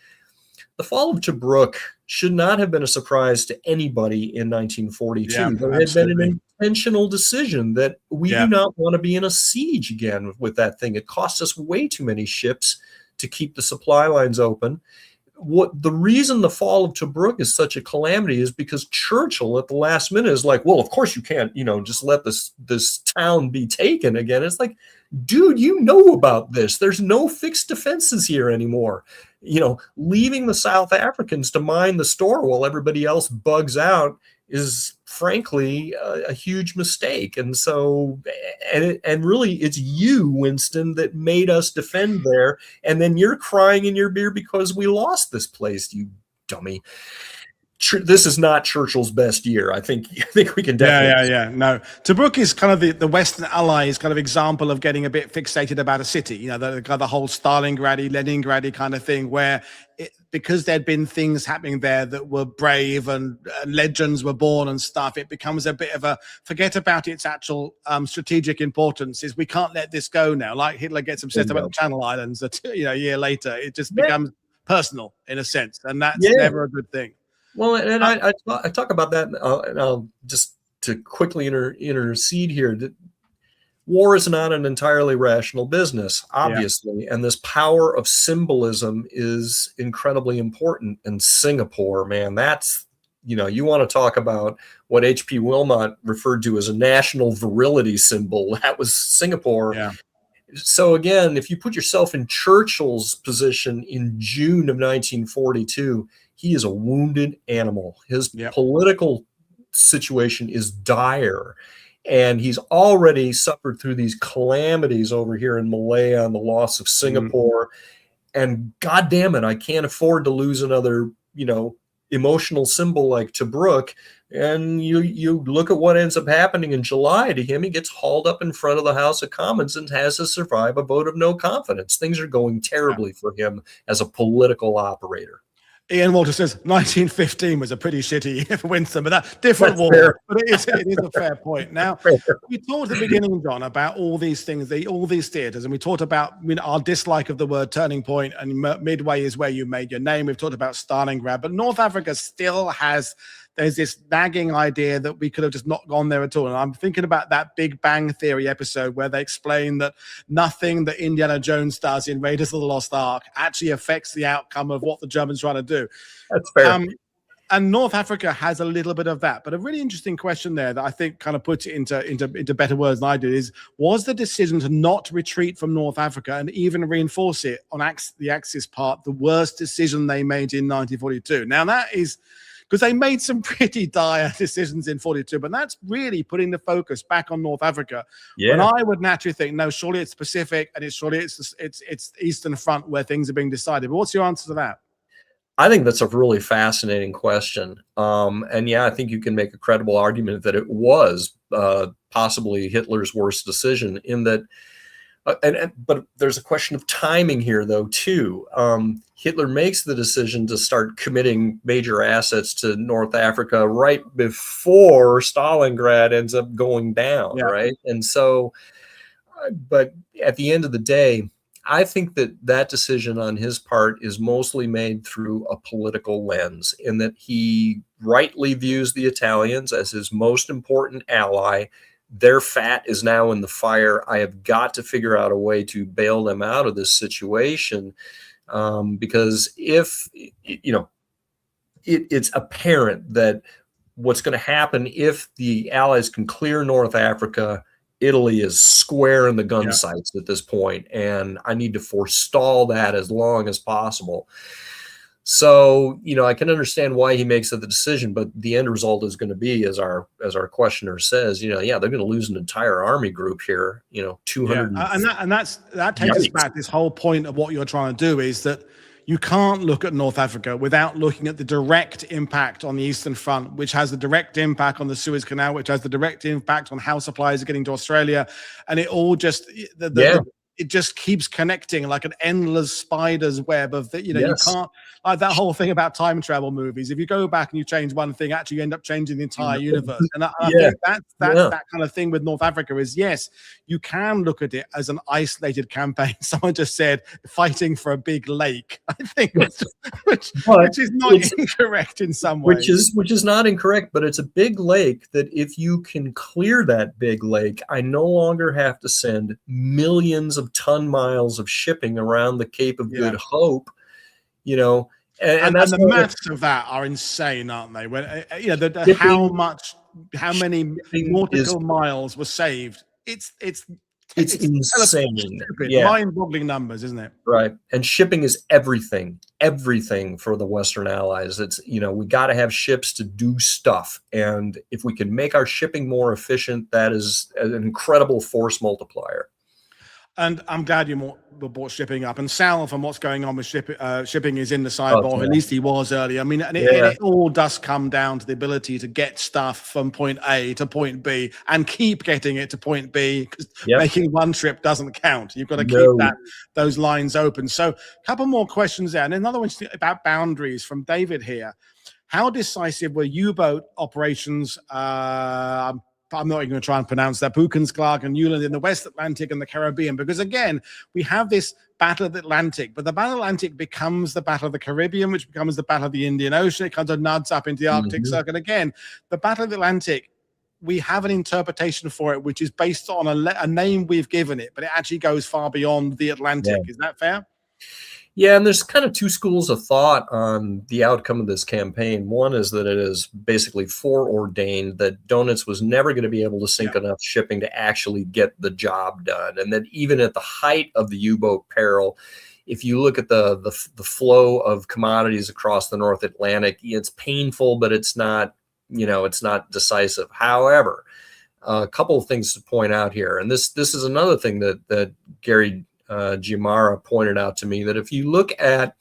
the fall of Tobruk should not have been a surprise to anybody in 1942. There had been an intentional decision that we do not want to be in a siege again with that thing. It cost us way too many ships to keep the supply lines open. what the reason the fall of Tobruk is such a calamity is because Churchill at the last minute is like, well, of course you can't, just let this town be taken again. It's like, dude, you know about this. There's no fixed defenses here anymore. Leaving the South Africans to mine the store while everybody else bugs out is frankly a huge mistake. And so, and really it's you, Winston, that made us defend there. And then you're crying in your beer because we lost this place, you dummy. This is not Churchill's best year. I think we can definitely. Yeah. No, Tobruk is kind of the Western Allies kind of example of getting a bit fixated about a city. The whole Stalingrad, Leningrad kind of thing, where because there'd been things happening there that were brave and legends were born and stuff, it becomes a bit of a forget about its actual strategic importance. Is we can't let this go now. Like Hitler gets upset about the Channel Islands, a year later, it just becomes personal in a sense, and that's never a good thing. Well, and I talk about that, and I'll just to quickly intercede here. That war is not an entirely rational business, obviously, and this power of symbolism is incredibly important. And Singapore, man, that's you want to talk about what H.P. Wilmot referred to as a national virility symbol. That was Singapore. Yeah. So again, if you put yourself in Churchill's position in June of 1942. He is a wounded animal. His political situation is dire, and he's already suffered through these calamities over here in Malaya and the loss of Singapore. And God damn it, I can't afford to lose another, emotional symbol like Tobruk. And you look at what ends up happening in July to him. He gets hauled up in front of the House of Commons and has to survive a vote of no confidence. Things are going terribly for him as a political operator. Ian Walter says 1915 was a pretty shitty year for Winston, but that's different war. Fair. But it is a fair point. Now, we talked at the beginning, John, about all these things, all these theaters, and we talked about our dislike of the word turning point, and Midway is where you made your name. We've talked about Stalingrad, but North Africa still there's this nagging idea that we could have just not gone there at all. And I'm thinking about that Big Bang Theory episode where they explain that nothing that Indiana Jones does in Raiders of the Lost Ark actually affects the outcome of what the Germans are trying to do. That's fair. And North Africa has a little bit of that. But a really interesting question there that I think kind of puts it into better words than I did is, was the decision to not retreat from North Africa and even reinforce it on the Axis part the worst decision they made in 1942? Now, that is because they made some pretty dire decisions in 42, but that's really putting the focus back on North Africa. Yeah. When I would naturally think, no, surely it's Pacific, and it's the Eastern Front where things are being decided. But what's your answer to that? I think that's a really fascinating question. And I think you can make a credible argument that it was possibly Hitler's worst decision in that. But there's a question of timing here, though, too. Hitler makes the decision to start committing major assets to North Africa right before Stalingrad ends up going down, right? And so, but at the end of the day, I think that decision on his part is mostly made through a political lens, in that he rightly views the Italians as his most important ally. Their fat is now in the fire. I have got to figure out a way to bail them out of this situation, because if, it's apparent that what's going to happen if the Allies can clear North Africa, Italy is square in the gun sights at this point, and I need to forestall that as long as possible. So, I can understand why he makes the decision, but the end result is going to be, as our questioner says, they're going to lose an entire army group here, 200. Yeah. That takes us back. This whole point of what you're trying to do is that you can't look at North Africa without looking at the direct impact on the Eastern Front, which has the direct impact on the Suez Canal, which has the direct impact on how supplies are getting to Australia. And it all just, it just keeps connecting like an endless spider's web of that. You can't, like that whole thing about time travel movies. If you go back and you change one thing, actually you end up changing the entire universe. And I think that's that kind of thing with North Africa is, yes, you can look at it as an isolated campaign. Someone just said fighting for a big lake, I think, which is not incorrect in some ways. Which is not incorrect, but it's a big lake that if you can clear that big lake, I no longer have to send millions of ton miles of shipping around the Cape of Good Hope. And And that's the maths of that are insane, aren't they? When how many is nautical miles were saved? It's insane. stupid, Yeah. mind-boggling numbers, isn't it? Right. And shipping is everything for the Western allies. It's, we got to have ships to do stuff. And if we can make our shipping more efficient, that is an incredible force multiplier. And I'm glad you brought shipping up. And Sal, from what's going on with shipping, is in the sidebar. At least he was earlier. I mean, and it all does come down to the ability to get stuff from point A to point B and keep getting it to point B, because making one trip doesn't count. You've got to keep those lines open. So a couple more questions there. And another one about boundaries from David here. How decisive were U-boat operations? I'm not even going to try and pronounce that. Pukensklag and Newland in the West Atlantic and the Caribbean, because again, we have this Battle of the Atlantic, but the Battle of the Atlantic becomes the Battle of the Caribbean, which becomes the Battle of the Indian Ocean. It kind of nods up into the Arctic Circle. Again, the Battle of the Atlantic, we have an interpretation for it, which is based on a name we've given it, but it actually goes far beyond the Atlantic. Is that fair? Yeah, and there's kind of two schools of thought on the outcome of this campaign. One is that it is basically foreordained that Donitz was never going to be able to sink enough shipping to actually get the job done, and that even at the height of the U-boat peril, if you look at the flow of commodities across the North Atlantic, it's painful, but it's not decisive. However, a couple of things to point out here, and this is another thing that Gary Giamara pointed out to me, that if you look at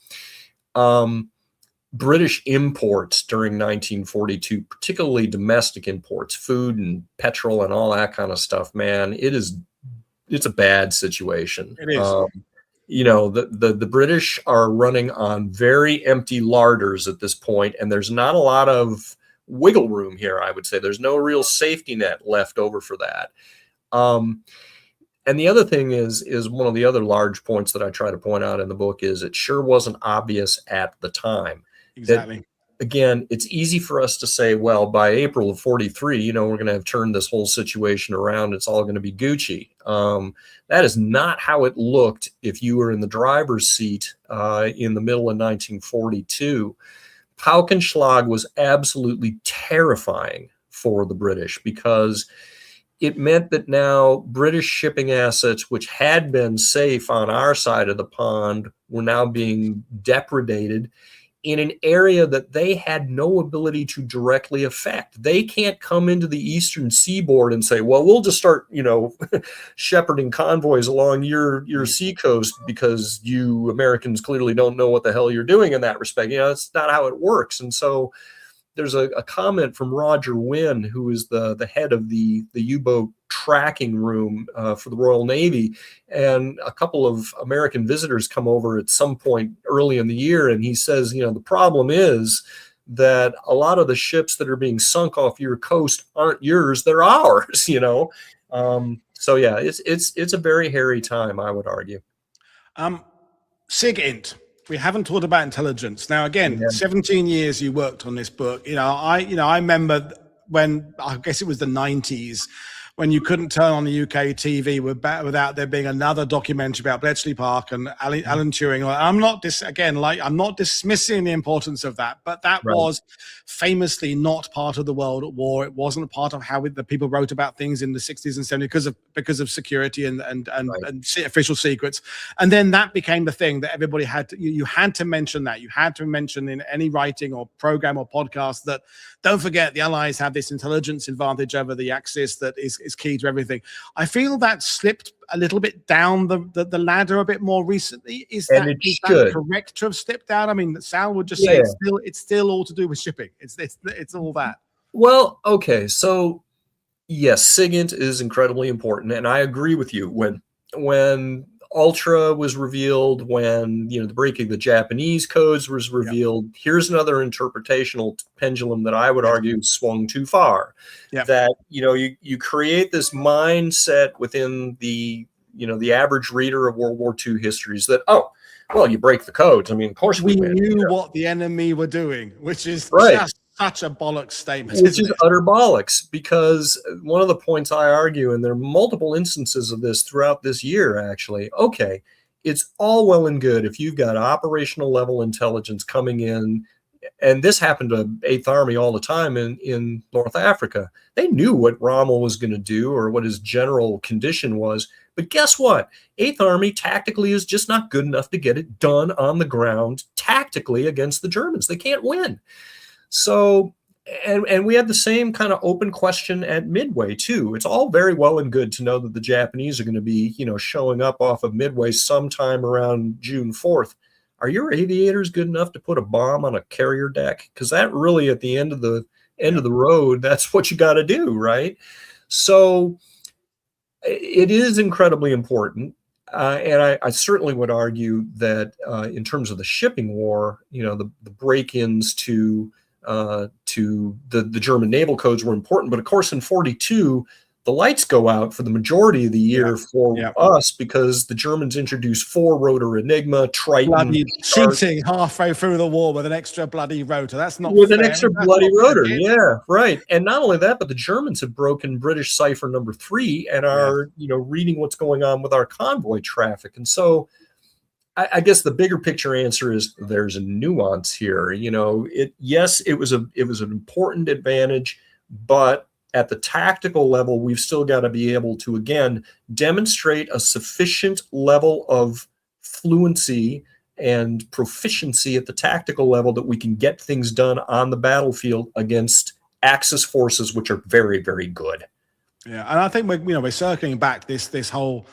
British imports during 1942, particularly domestic imports, food and petrol and all that kind of stuff, man, it's a bad situation. It is. The British are running on very empty larders at this point, and there's not a lot of wiggle room here, I would say. There's no real safety net left over for that. And the other thing is one of the other large points that I try to point out in the book is it sure wasn't obvious at the time. Exactly. Again, it's easy for us to say, well, by April of 43, we're going to have turned this whole situation around. It's all going to be Gucci. That is not how it looked if you were in the driver's seat in the middle of 1942. Paukenschlag was absolutely terrifying for the British, because it meant that now British shipping assets, which had been safe on our side of the pond, were now being depredated in an area that they had no ability to directly affect. They can't come into the eastern seaboard and say, well, we'll just start, shepherding convoys along your seacoast because you Americans clearly don't know what the hell you're doing in that respect. That's not how it works. And so there's a comment from Roger Wynne, who is the head of the U-boat tracking room for the Royal Navy. And a couple of American visitors come over at some point early in the year, and he says, the problem is that a lot of the ships that are being sunk off your coast aren't yours, they're ours, So yeah, it's a very hairy time, I would argue. SIGINT. We haven't talked about intelligence. Now, again, 17 years you worked on this book. I remember when, I guess it was the 90s, when you couldn't turn on the UK TV without there being another documentary about Bletchley Park and Alan Turing. I'm not dismissing the importance of that, but that was famously not part of the world at war. It wasn't part of how the people wrote about things in the 60s and 70s because of security and official secrets. And then that became the thing that everybody had to, you had to mention that. You had to mention in any writing or program or podcast that, don't forget, the Allies have this intelligence advantage over the Axis that is key to everything. I feel that slipped a little bit down the ladder a bit more recently. Is that correct to have slipped down? I mean, Sal would just say it's still all to do with shipping. It's all that. Well, okay, so yes, SIGINT is incredibly important, and I agree with you. When Ultra was revealed, when the breaking the Japanese codes was revealed, here's another interpretational pendulum that I would argue swung too far. That you create this mindset within the average reader of World War II histories that, oh, well, you break the codes. I mean, of course we knew what the enemy were doing, which is just such a bollocks statement. Which is utter bollocks, because one of the points I argue, and there are multiple instances of this throughout this year, actually, okay, it's all well and good if you've got operational level intelligence coming in, and this happened to Eighth Army all the time in North Africa. They knew what Rommel was going to do or what his general condition was. But guess what? Eighth Army tactically is just not good enough to get it done on the ground tactically against the Germans. They can't win. So, and we had the same kind of open question at Midway too. It's all very well and good to know that the Japanese are going to be, showing up off of Midway sometime around June 4th. Are your aviators good enough to put a bomb on a carrier deck? Because that really, at the end of the road, that's what you got to do, right? So it is incredibly important. And I certainly would argue that in terms of the shipping war, the break-ins to the German naval codes were important. But of course, in 42, the lights go out for the majority of the year for us because the Germans introduced 4-rotor Enigma, Triton. Bloody cheating halfway through the war with an extra bloody rotor. That's not with fair. An extra bloody rotor. Yeah, right. And not only that, but the Germans have broken British cipher number 3 and are, reading what's going on with our convoy traffic. And so I guess the bigger picture answer is there's a nuance here. It was an important advantage, but at the tactical level, we've still got to be able to, again, demonstrate a sufficient level of fluency and proficiency at the tactical level that we can get things done on the battlefield against Axis forces, which are very, very good. Yeah, and I think we're circling back this whole.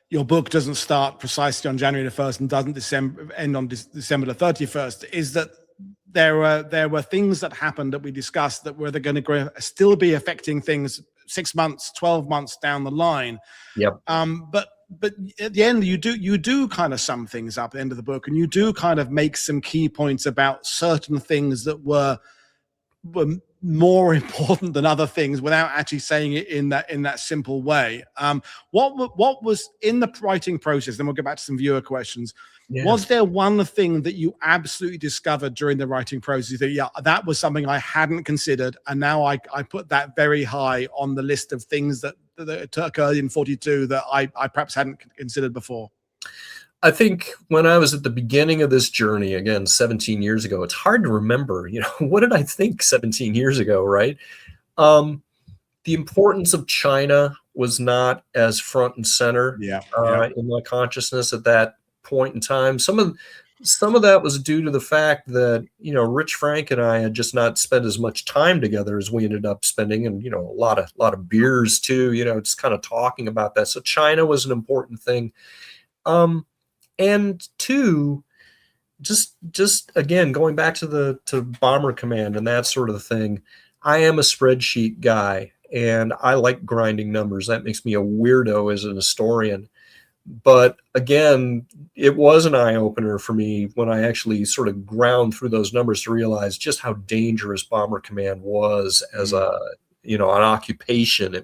Your book doesn't start precisely on January the 1st and doesn't end on December the 31st. Is that there were things that happened that we discussed that were going to still be affecting things 6 months, 12 months down the line. Yep. But at the end, you do kind of sum things up at the end of the book, and you do kind of make some key points about certain things that were more important than other things without actually saying it in that simple way. What was in the writing process? Then we'll get back to some viewer questions. Yeah. Was there one thing that you absolutely discovered during the writing process that was something I hadn't considered, and now I put that very high on the list of things that occurred in 42 that I perhaps hadn't considered before? I think when I was at the beginning of this journey, again, 17 years ago, it's hard to remember, what did I think 17 years ago, right? The importance of China was not as front and center in my consciousness at that point in time. Some of that was due to the fact that, Rich Frank and I had just not spent as much time together as we ended up spending, and, a lot of beers too, just kind of talking about that. So China was an important thing. And 2, just again, going back to Bomber Command and that sort of thing, I am a spreadsheet guy and I like grinding numbers. That makes me a weirdo as an historian. But again, it was an eye opener for me when I actually sort of ground through those numbers to realize just how dangerous Bomber Command was as an occupation.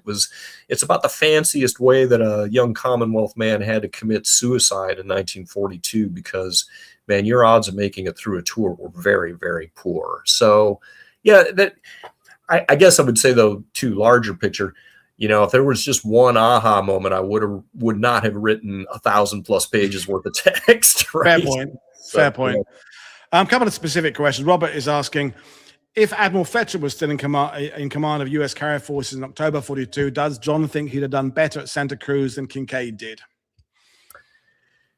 It's about the fanciest way that a young Commonwealth man had to commit suicide in 1942 because, man, your odds of making it through a tour were very, very poor. So, I guess I would say, though, too, larger picture, if there was just one aha moment, I would not have written 1,000+ pages worth of text. Right? Fair point. A couple of specific questions. Robert is asking, if Admiral Fletcher was still in command of U.S. carrier forces in October 42, does John think he'd have done better at Santa Cruz than Kincaid did?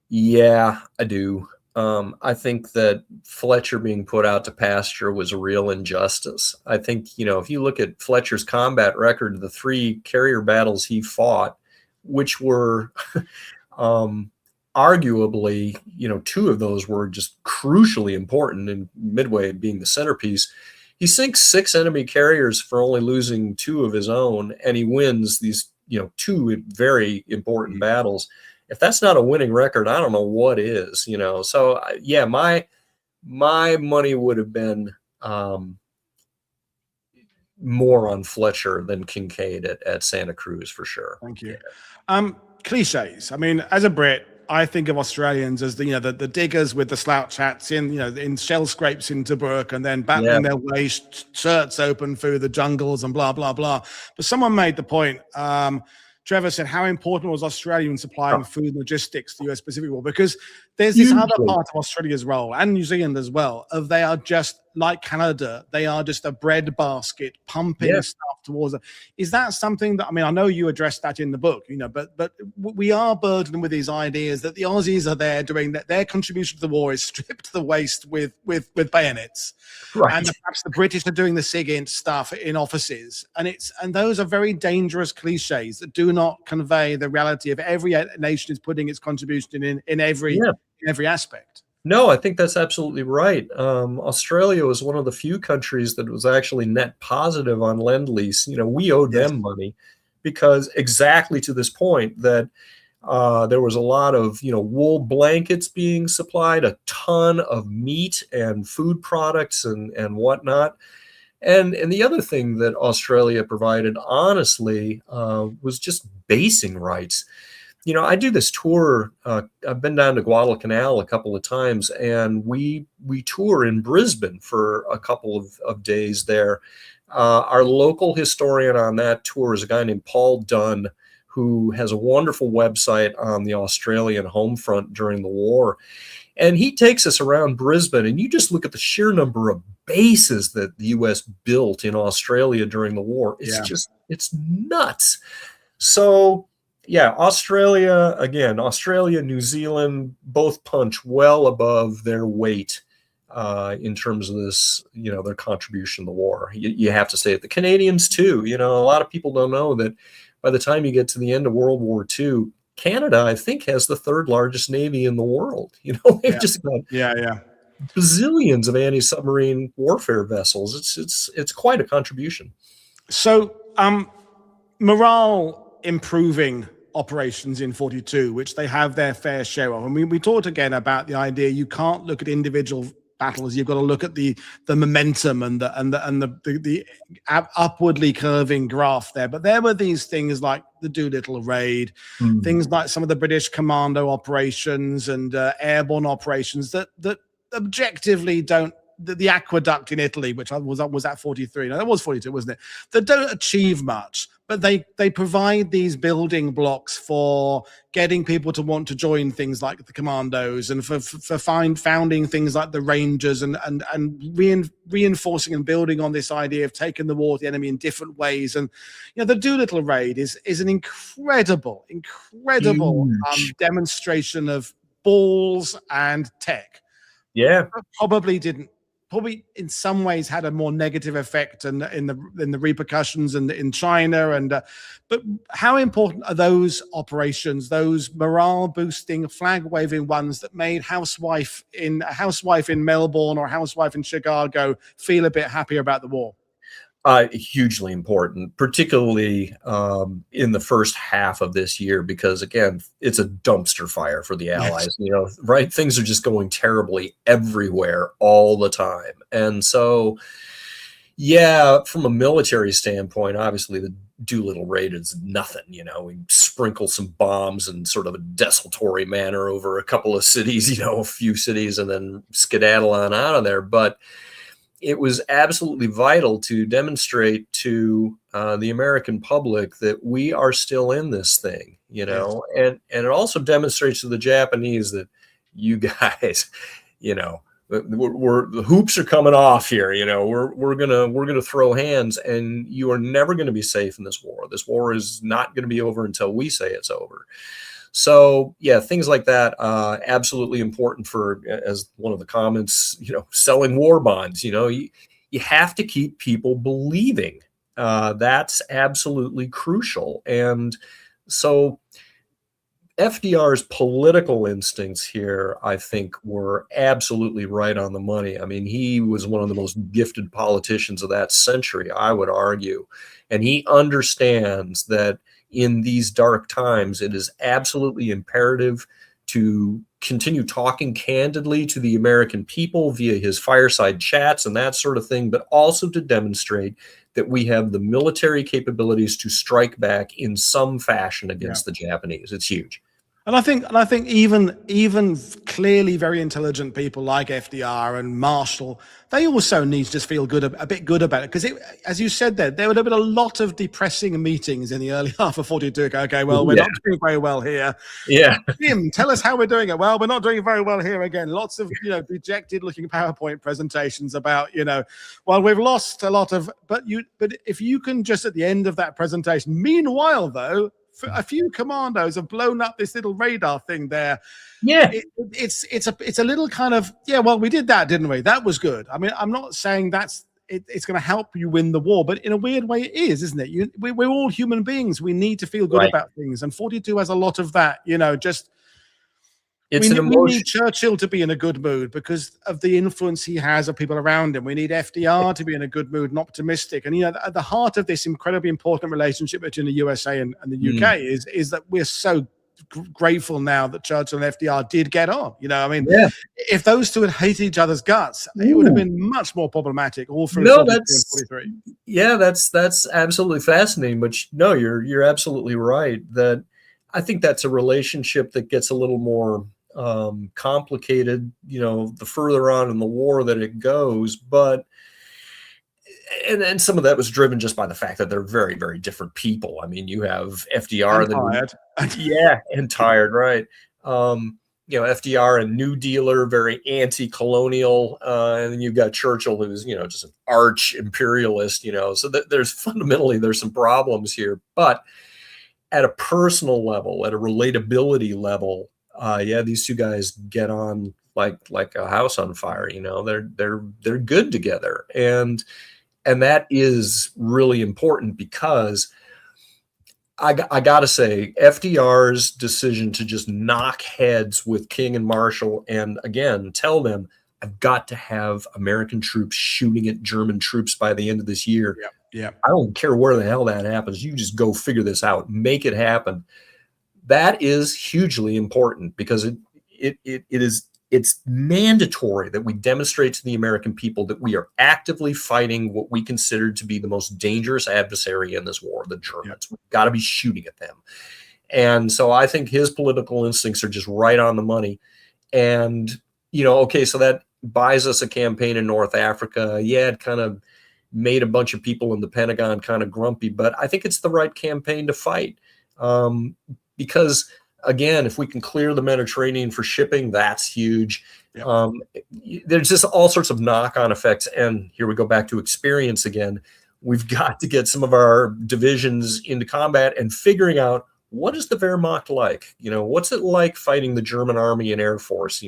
Yeah, I do. I think that Fletcher being put out to pasture was a real injustice. I think, if you look at Fletcher's combat record, the 3 carrier battles he fought, which were arguably, 2 of those were just crucially important, and Midway being the centerpiece. He sinks 6 enemy carriers for only losing 2 of his own, and he wins these, 2 very important battles. If that's not a winning record, I don't know what is, So yeah, my money would have been more on Fletcher than Kincaid at Santa Cruz for sure. Thank you. Cliches. I mean, as a Brit, I think of Australians as the diggers with the slouch hats in shell scrapes in Tobruk and then battling their way, shirts open through the jungles and blah blah blah. But someone made the point. Trevor said, how important was Australia in supplying food and logistics to the US Pacific War? Because there's Hugely. this other part of Australia's role, and New Zealand as well, of they are just like Canada, they are just a breadbasket pumping stuff towards it. Is that something that, I mean, I know you addressed that in the book, you know, but we are burdened with these ideas that the Aussies are there doing that. Their contribution to the war is stripped to the waist with bayonets. Right. And perhaps the British are doing the SIGINT stuff in offices. And those are very dangerous cliches that do not convey the reality of every nation is putting its contribution in every aspect. No, I think that's absolutely right. Australia was one of the few countries that was actually net positive on Lend-Lease. You know, we owed them money because exactly to this point that there was a lot of, you know, wool blankets being supplied, a ton of meat and food products and whatnot. And the other thing that Australia provided, honestly, was just basing rights. You know, I do this tour. I've been down to Guadalcanal a couple of times, and we tour in Brisbane for a couple of days there. Our local historian on that tour is a guy named Paul Dunn, who has a wonderful website on the Australian home front during the war. And he takes us around Brisbane, and you just look at the sheer number of bases that the U.S. built in Australia during the war. It's it's nuts. So, yeah, Australia, New Zealand, both punch well above their weight in terms of this, you know, their contribution to the war. You have to say it. The Canadians, too. You know, a lot of people don't know that by the time you get to the end of World War II, Canada, I think, has the third largest navy in the world. You know, they've just got bazillions of anti-submarine warfare vessels. It's quite a contribution. So, morale improving operations in 42, which they have their fair share of. I mean, we talked again about the idea you can't look at individual battles. You've got to look at the momentum and the upwardly curving graph there. But there were these things like the Doolittle raid, things like some of the British commando operations and airborne operations that objectively don't. The aqueduct in Italy, which was at 43. No, that was 42, wasn't it? That don't achieve much, but they provide these building blocks for getting people to want to join things like the commandos and for founding things like the Rangers and reinforcing and building on this idea of taking the war to the enemy in different ways. And you know, the Doolittle raid is an incredible demonstration of balls and tech. Yeah, probably in some ways had a more negative effect in the repercussions and in China but how important are those operations, those morale boosting, flag waving ones that made a housewife in Melbourne or a housewife in Chicago feel a bit happier about the war? Hugely important, particularly in the first half of this year, because again, it's a dumpster fire for the Allies. You know, right? Things are just going terribly everywhere all the time. And so, yeah, from a military standpoint, obviously the Doolittle raid is nothing. You know, we sprinkle some bombs in sort of a desultory manner over a couple of cities, you know, a few cities, and then skedaddle on out of there. But it was absolutely vital to demonstrate to the American public that we are still in this thing, you know, and it also demonstrates to the Japanese that you guys, you know, the hoops are coming off here. You know, we're gonna throw hands, and you are never going to be safe in this war. This war is not going to be over until we say it's over. So yeah, things like that, absolutely important for, as one of the comments, you know, selling war bonds. You know, you have to keep people believing. That's absolutely crucial. And so FDR's political instincts here, I think, were absolutely right on the money. I mean, he was one of the most gifted politicians of that century, I would argue. And he understands that in these dark times, it is absolutely imperative to continue talking candidly to the American people via his fireside chats and that sort of thing, but also to demonstrate that we have the military capabilities to strike back in some fashion against the Japanese. It's huge. And I think even clearly very intelligent people like FDR and Marshall, they also need to just feel good, a bit good about it, because as you said, there would have been a lot of depressing meetings in the early half of 42. Okay, well, we're Yeah. not doing very well here. Yeah. Jim, tell us how we're doing it. Well, we're not doing very well here again. Lots of dejected looking PowerPoint presentations about well, we've lost a lot of, but if you can just at the end of that presentation, meanwhile though, a few commandos have blown up this little radar thing there. Yeah. It's a little kind of, well, we did that, didn't we? That was good. I mean, I'm not saying it's going to help you win the war, but in a weird way it is, isn't it? We're all human beings. We need to feel good about things. And 42 has a lot of that, just it's we an emotion. need Churchill to be in a good mood because of the influence he has of people around him. We need FDR to be in a good mood and optimistic. And, at the heart of this incredibly important relationship between the USA and the UK is that we're so grateful now that Churchill and FDR did get on. If those two had hated each other's guts, it would have been much more problematic all through 42 and 43. Yeah, that's absolutely fascinating. But no, you're absolutely right. That I think that's a relationship that gets a little more complicated, the further on in the war that it goes. But and some of that was driven just by the fact that they're very, very different people. I mean, you have FDR and tired, right? FDR, a New Dealer, very anti-colonial, and then you've got Churchill, who's just an arch imperialist. So there's some problems here, but at a personal level, at a relatability level, these two guys get on like a house on fire. They're good together, and that is really important because I gotta say, FDR's decision to just knock heads with King and Marshall, and again tell them, I've got to have American troops shooting at German troops by the end of this year. Yeah. I don't care where the hell that happens. You just go figure this out, make it happen. That is hugely important because it's mandatory that we demonstrate to the American people that we are actively fighting what we consider to be the most dangerous adversary in this war, the Germans. We've got to be shooting at them. And so I think his political instincts are just right on the money. And, so that buys us a campaign in North Africa. Yeah, it kind of made a bunch of people in the Pentagon kind of grumpy, but I think it's the right campaign to fight. Because again, if we can clear the Mediterranean for shipping, that's huge. There's just all sorts of knock-on effects. And here we go back to experience again. We've got to get some of our divisions into combat and figuring out, what is the Wehrmacht like? What's it like fighting the German army and air force?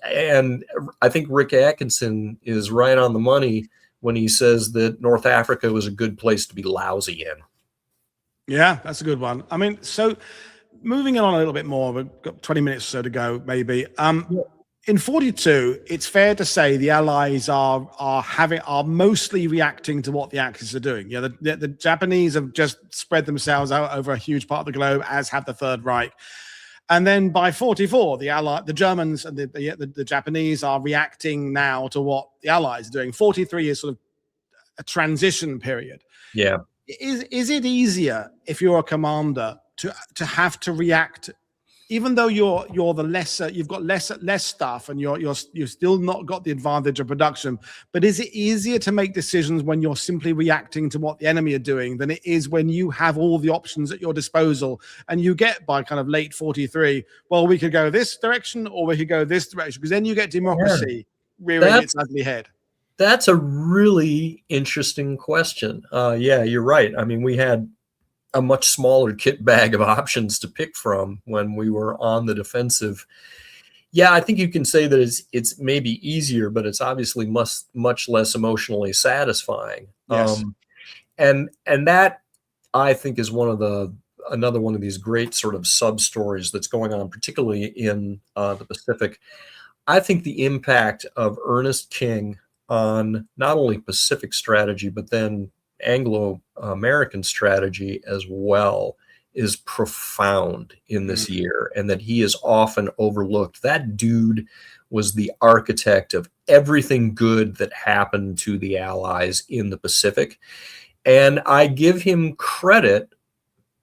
And I think Rick Atkinson is right on the money when he says that North Africa was a good place to be lousy in. Yeah, that's a good one. I mean, so moving on a little bit more, we've got 20 minutes or so to go, maybe. In 42, it's fair to say the Allies are mostly reacting to what the Axis are doing. The Japanese have just spread themselves out over a huge part of the globe, as have the Third Reich. And then by 44, the Germans and the Japanese are reacting now to what the Allies are doing. 43 is sort of a transition period. Yeah. Is it easier if you're a commander to have to react, even though you're the lesser, you've got less stuff, and you're still not got the advantage of production? But is it easier to make decisions when you're simply reacting to what the enemy are doing than it is when you have all the options at your disposal and you get by kind of late 43? Well, we could go this direction or we could go this direction, because then you get democracy rearing its ugly head. That's a really interesting question. You're right. I mean, we had a much smaller kit bag of options to pick from when we were on the defensive. Yeah, I think you can say that it's maybe easier, but it's obviously much less emotionally satisfying. Yes. And that, I think, is another one of these great sort of sub stories that's going on, particularly in the Pacific. I think the impact of Ernest King on not only Pacific strategy, but then Anglo-American strategy as well is profound in this year, and that he is often overlooked. That dude was the architect of everything good that happened to the Allies in the Pacific. And I give him credit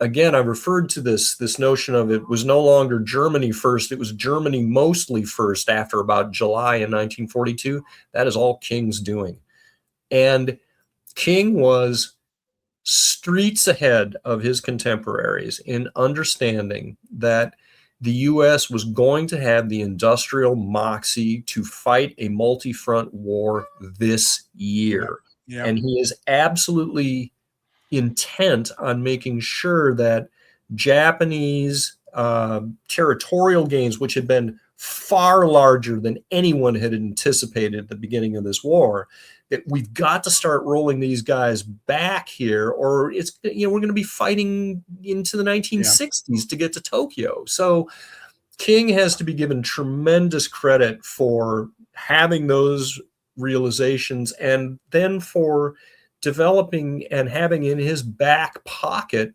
again, I referred to this notion of it was no longer Germany first. It was Germany mostly first after about July in 1942. That is all King's doing. And King was streets ahead of his contemporaries in understanding that the U.S. was going to have the industrial moxie to fight a multi-front war this year. Yeah. And he is absolutely intent on making sure that Japanese territorial gains, which had been far larger than anyone had anticipated at the beginning of this war, that we've got to start rolling these guys back here, or it's, we're going to be fighting into the 1960s to get to Tokyo. So King has to be given tremendous credit for having those realizations, and then for developing and having in his back pocket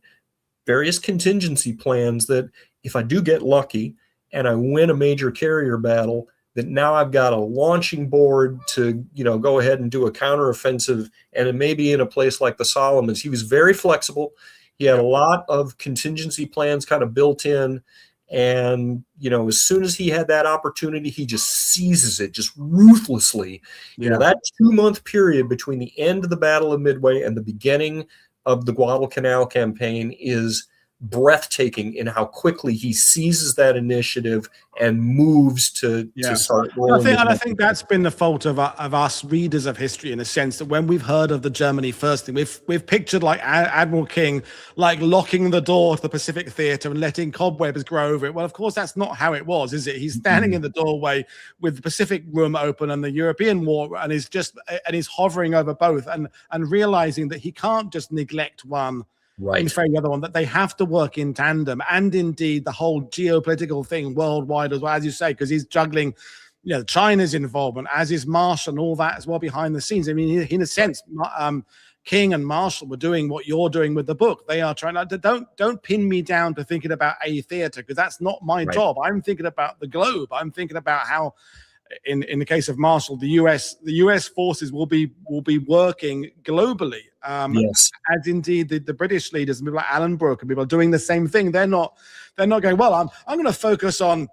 various contingency plans that if I do get lucky and I win a major carrier battle, that now I've got a launching board to, go ahead and do a counteroffensive. And it may be in a place like the Solomons. He was very flexible. He had a lot of contingency plans kind of built in. And, as soon as he had that opportunity, he just seizes it just ruthlessly. That 2-month period between the end of the Battle of Midway and the beginning of the Guadalcanal campaign is breathtaking in how quickly he seizes that initiative and moves to start rolling. I think that's been the fault of us readers of history, in a sense that when we've heard of the Germany first thing, we've pictured like Admiral King like locking the door to the Pacific Theater and letting cobwebs grow over it. Well, of course, that's not how it was, is it? He's standing in the doorway with the Pacific room open and the European war, and he's hovering over both and realizing that he can't just neglect one in favor of the other one, that they have to work in tandem. And indeed, the whole geopolitical thing worldwide as well, as you say, because he's juggling, China's involvement, as is Marshall and all that as well behind the scenes. I mean, in a sense, King and Marshall were doing what you're doing with the book. They are trying to don't pin me down to thinking about a theater, because that's not my job. I'm thinking about the globe. I'm thinking about how, in the case of Marshall, the US forces will be working globally, as indeed the British leaders and people like Alan Brooke and people are doing the same thing. They're not going, well, I'm going to focus on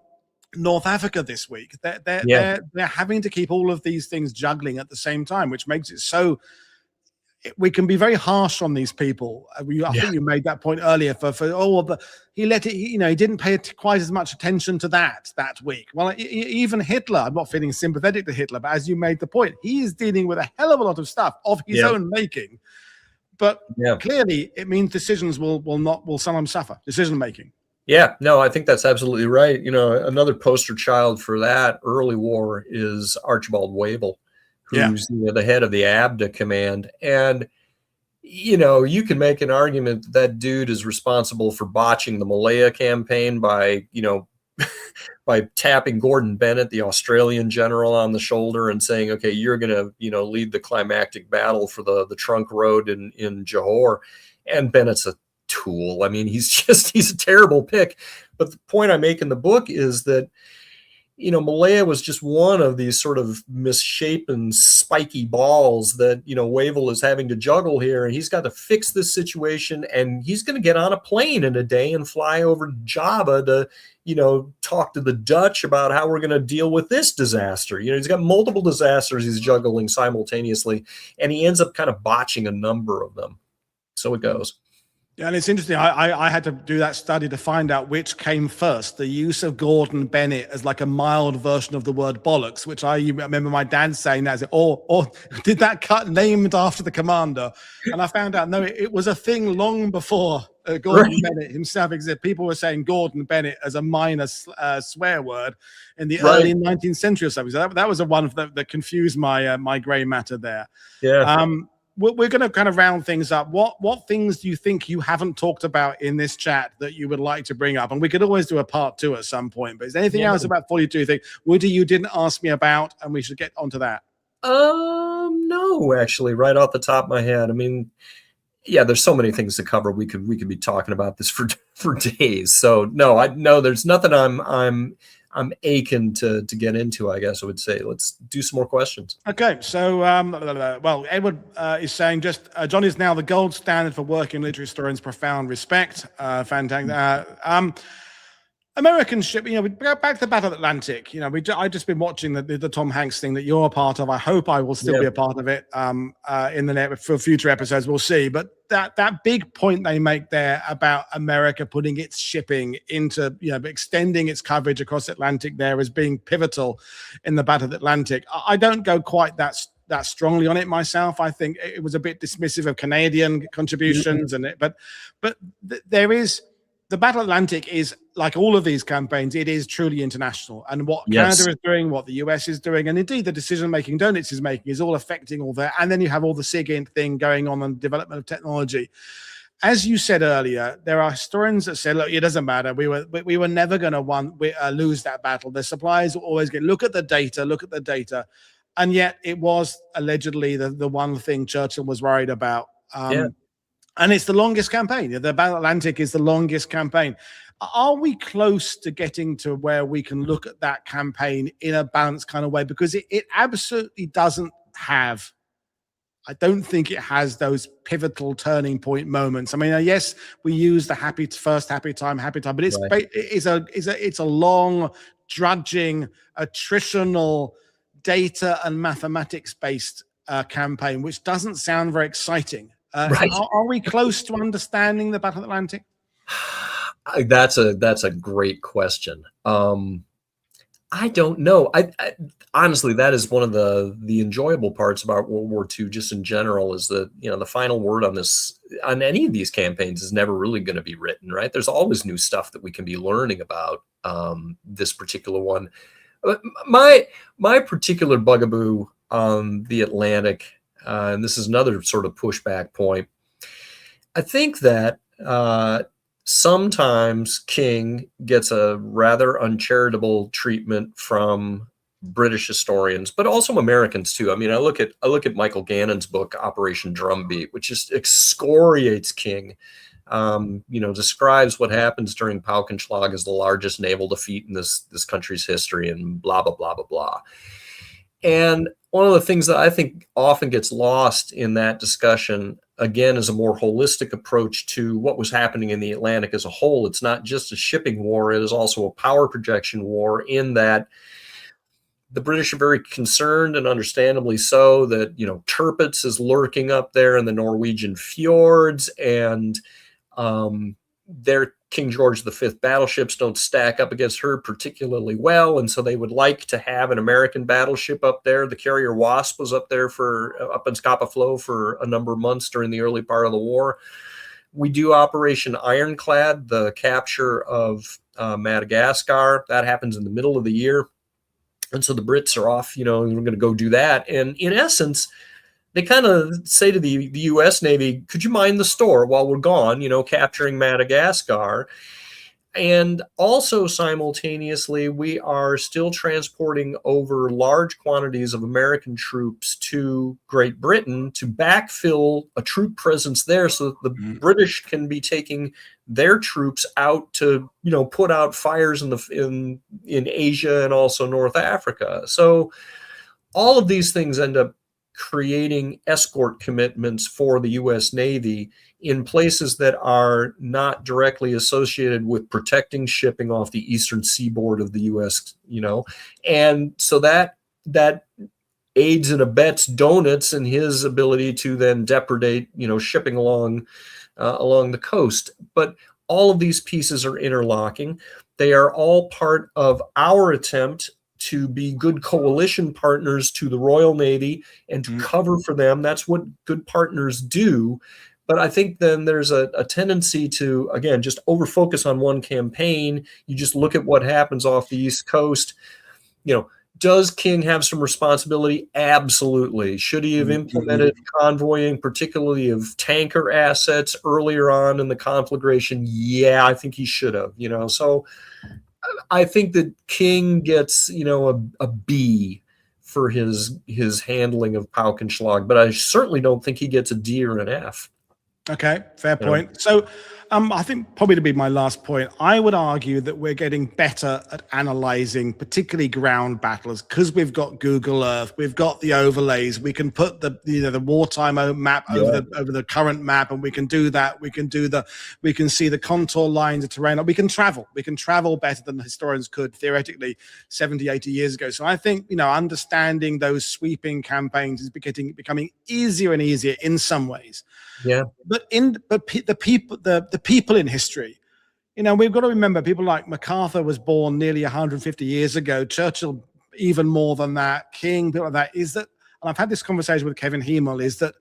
North Africa this week. They're having to keep all of these things juggling at the same time, which makes it so. We can be very harsh on these people. I think you made that point earlier. He didn't pay quite as much attention to that week. Well, even Hitler, I'm not feeling sympathetic to Hitler, but as you made the point, he is dealing with a hell of a lot of stuff of his own making. But clearly, it means decisions will sometimes suffer. Decision making. Yeah, no, I think that's absolutely right. Another poster child for that early war is Archibald Wavell, who's the head of the ABDA command. And, you can make an argument that dude is responsible for botching the Malaya campaign by tapping Gordon Bennett, the Australian general, on the shoulder and saying, okay, you're going to, lead the climactic battle for the trunk road in Johor. And Bennett's a tool. I mean, he's a terrible pick. But the point I make in the book is that, Malaya was just one of these sort of misshapen, spiky balls that, Wavell is having to juggle here. And he's got to fix this situation. And he's going to get on a plane in a day and fly over Java to, talk to the Dutch about how we're going to deal with this disaster. He's got multiple disasters he's juggling simultaneously. And he ends up kind of botching a number of them. So it goes. Yeah, and it's interesting. I had to do that study to find out which came first, the use of Gordon Bennett as like a mild version of the word bollocks, which I remember my dad saying that, or did that cut named after the commander? And I found out, no, it was a thing long before Gordon Bennett himself existed. People were saying Gordon Bennett as a minor swear word in the early 19th century or something. So that was the one that confused my grey matter there. Yeah. We're going to kind of round things up. What things do you think you haven't talked about in this chat that you would like to bring up? And we could always do a part 2 at some point. But is there anything else about 42 you think, Woody, you didn't ask me about, and we should get onto that? No, actually, right off the top of my head. I mean, there's so many things to cover. We could be talking about this for days. So no, there's nothing I'm I'm aching to get into, I guess I would say. Let's do some more questions. Okay, so well, Edward is saying John is now the gold standard for working military historians. Profound respect. Fantastic. American ship, we go back to the Battle of the Atlantic. I just been watching the Tom Hanks thing that you're a part of. I hope I will still be a part of it in the net for future episodes. We'll see. But that big point they make there about America putting its shipping into, extending its coverage across the Atlantic there as being pivotal in the Battle of the Atlantic. I don't go quite that strongly on it myself. I think it was a bit dismissive of Canadian contributions, but there is. The Battle of the Atlantic is, like all of these campaigns, it is truly international. And what Canada is doing, what the US is doing, and indeed the decision-making Donitz is making is all affecting all that. And then you have all the SIGINT thing going on and development of technology. As you said earlier, there are historians that say, look, it doesn't matter. We were never going to lose that battle. The suppliers will always look at the data. And yet it was allegedly the one thing Churchill was worried about. And it's the longest campaign. The Battle of the Atlantic is the longest campaign. Are we close to getting to where we can look at that campaign in a balanced kind of way? Because it absolutely doesn't have, I don't think it has those pivotal turning point moments. I mean, yes, we use the happy time, but it's a long, drudging, attritional, data and mathematics based campaign, which doesn't sound very exciting. Are we close to understanding the Battle of the Atlantic? That's a great question. I don't know. I honestly, that is one of the enjoyable parts about World War II, just in general, is that the final word on any of these campaigns is never really going to be written, right? There's always new stuff that we can be learning about this particular one. But my particular bugaboo on the Atlantic. And this is another sort of pushback point. I think that sometimes King gets a rather uncharitable treatment from British historians, but also Americans too. I mean, I look at Michael Gannon's book, Operation Drumbeat, which just excoriates King. Describes what happens during Paukenschlag as the largest naval defeat in this country's history, and blah blah blah blah blah. And one of the things that I think often gets lost in that discussion, again, is a more holistic approach to what was happening in the Atlantic as a whole. It's not just a shipping war. It is also a power projection war, in that the British are very concerned, and understandably so, that, Tirpitz is lurking up there in the Norwegian fjords, and their King George V battleships don't stack up against her particularly well, and so they would like to have an American battleship up there. The carrier Wasp was up there up in Scapa Flow for a number of months during the early part of the war. We do Operation Ironclad, the capture of Madagascar. That happens in the middle of the year, and so the Brits are off. We're going to go do that, and in essence, they kind of say to the U.S. Navy, could you mind the store while we're gone, capturing Madagascar? And also simultaneously, we are still transporting over large quantities of American troops to Great Britain to backfill a troop presence there, so that the British can be taking their troops out to, put out fires in Asia and also North Africa. So all of these things end up creating escort commitments for the U.S. Navy in places that are not directly associated with protecting shipping off the eastern seaboard of the U.S., and so that aids and abets Donitz in his ability to then depredate, shipping along the coast. But all of these pieces are interlocking. They are all part of our attempt to be good coalition partners to the Royal Navy and to cover for them. That's what good partners do. But I think then there's a tendency to, again, just over-focus on one campaign. You just look at what happens off the East Coast. Does King have some responsibility? Absolutely. Should he have implemented convoying, particularly of tanker assets earlier on in the conflagration? Yeah, I think he should have, So I think that King gets, a B for his handling of Paukenschlag, but I certainly don't think he gets a D or an F. Okay, fair point. So I think probably to be my last point, I would argue that we're getting better at analyzing, particularly ground battles, because we've got Google Earth, we've got the overlays. We can put the wartime map over the current map, and we can do that. We can see the contour lines of terrain. We can travel better than historians could theoretically 70, 80 years ago. So I think understanding those sweeping campaigns is becoming easier and easier in some ways. Yeah. But the people in history, we've got to remember people like MacArthur was born nearly 150 years ago. Churchill, even more than that. King, people like that. And I've had this conversation with Kevin Hemel, is that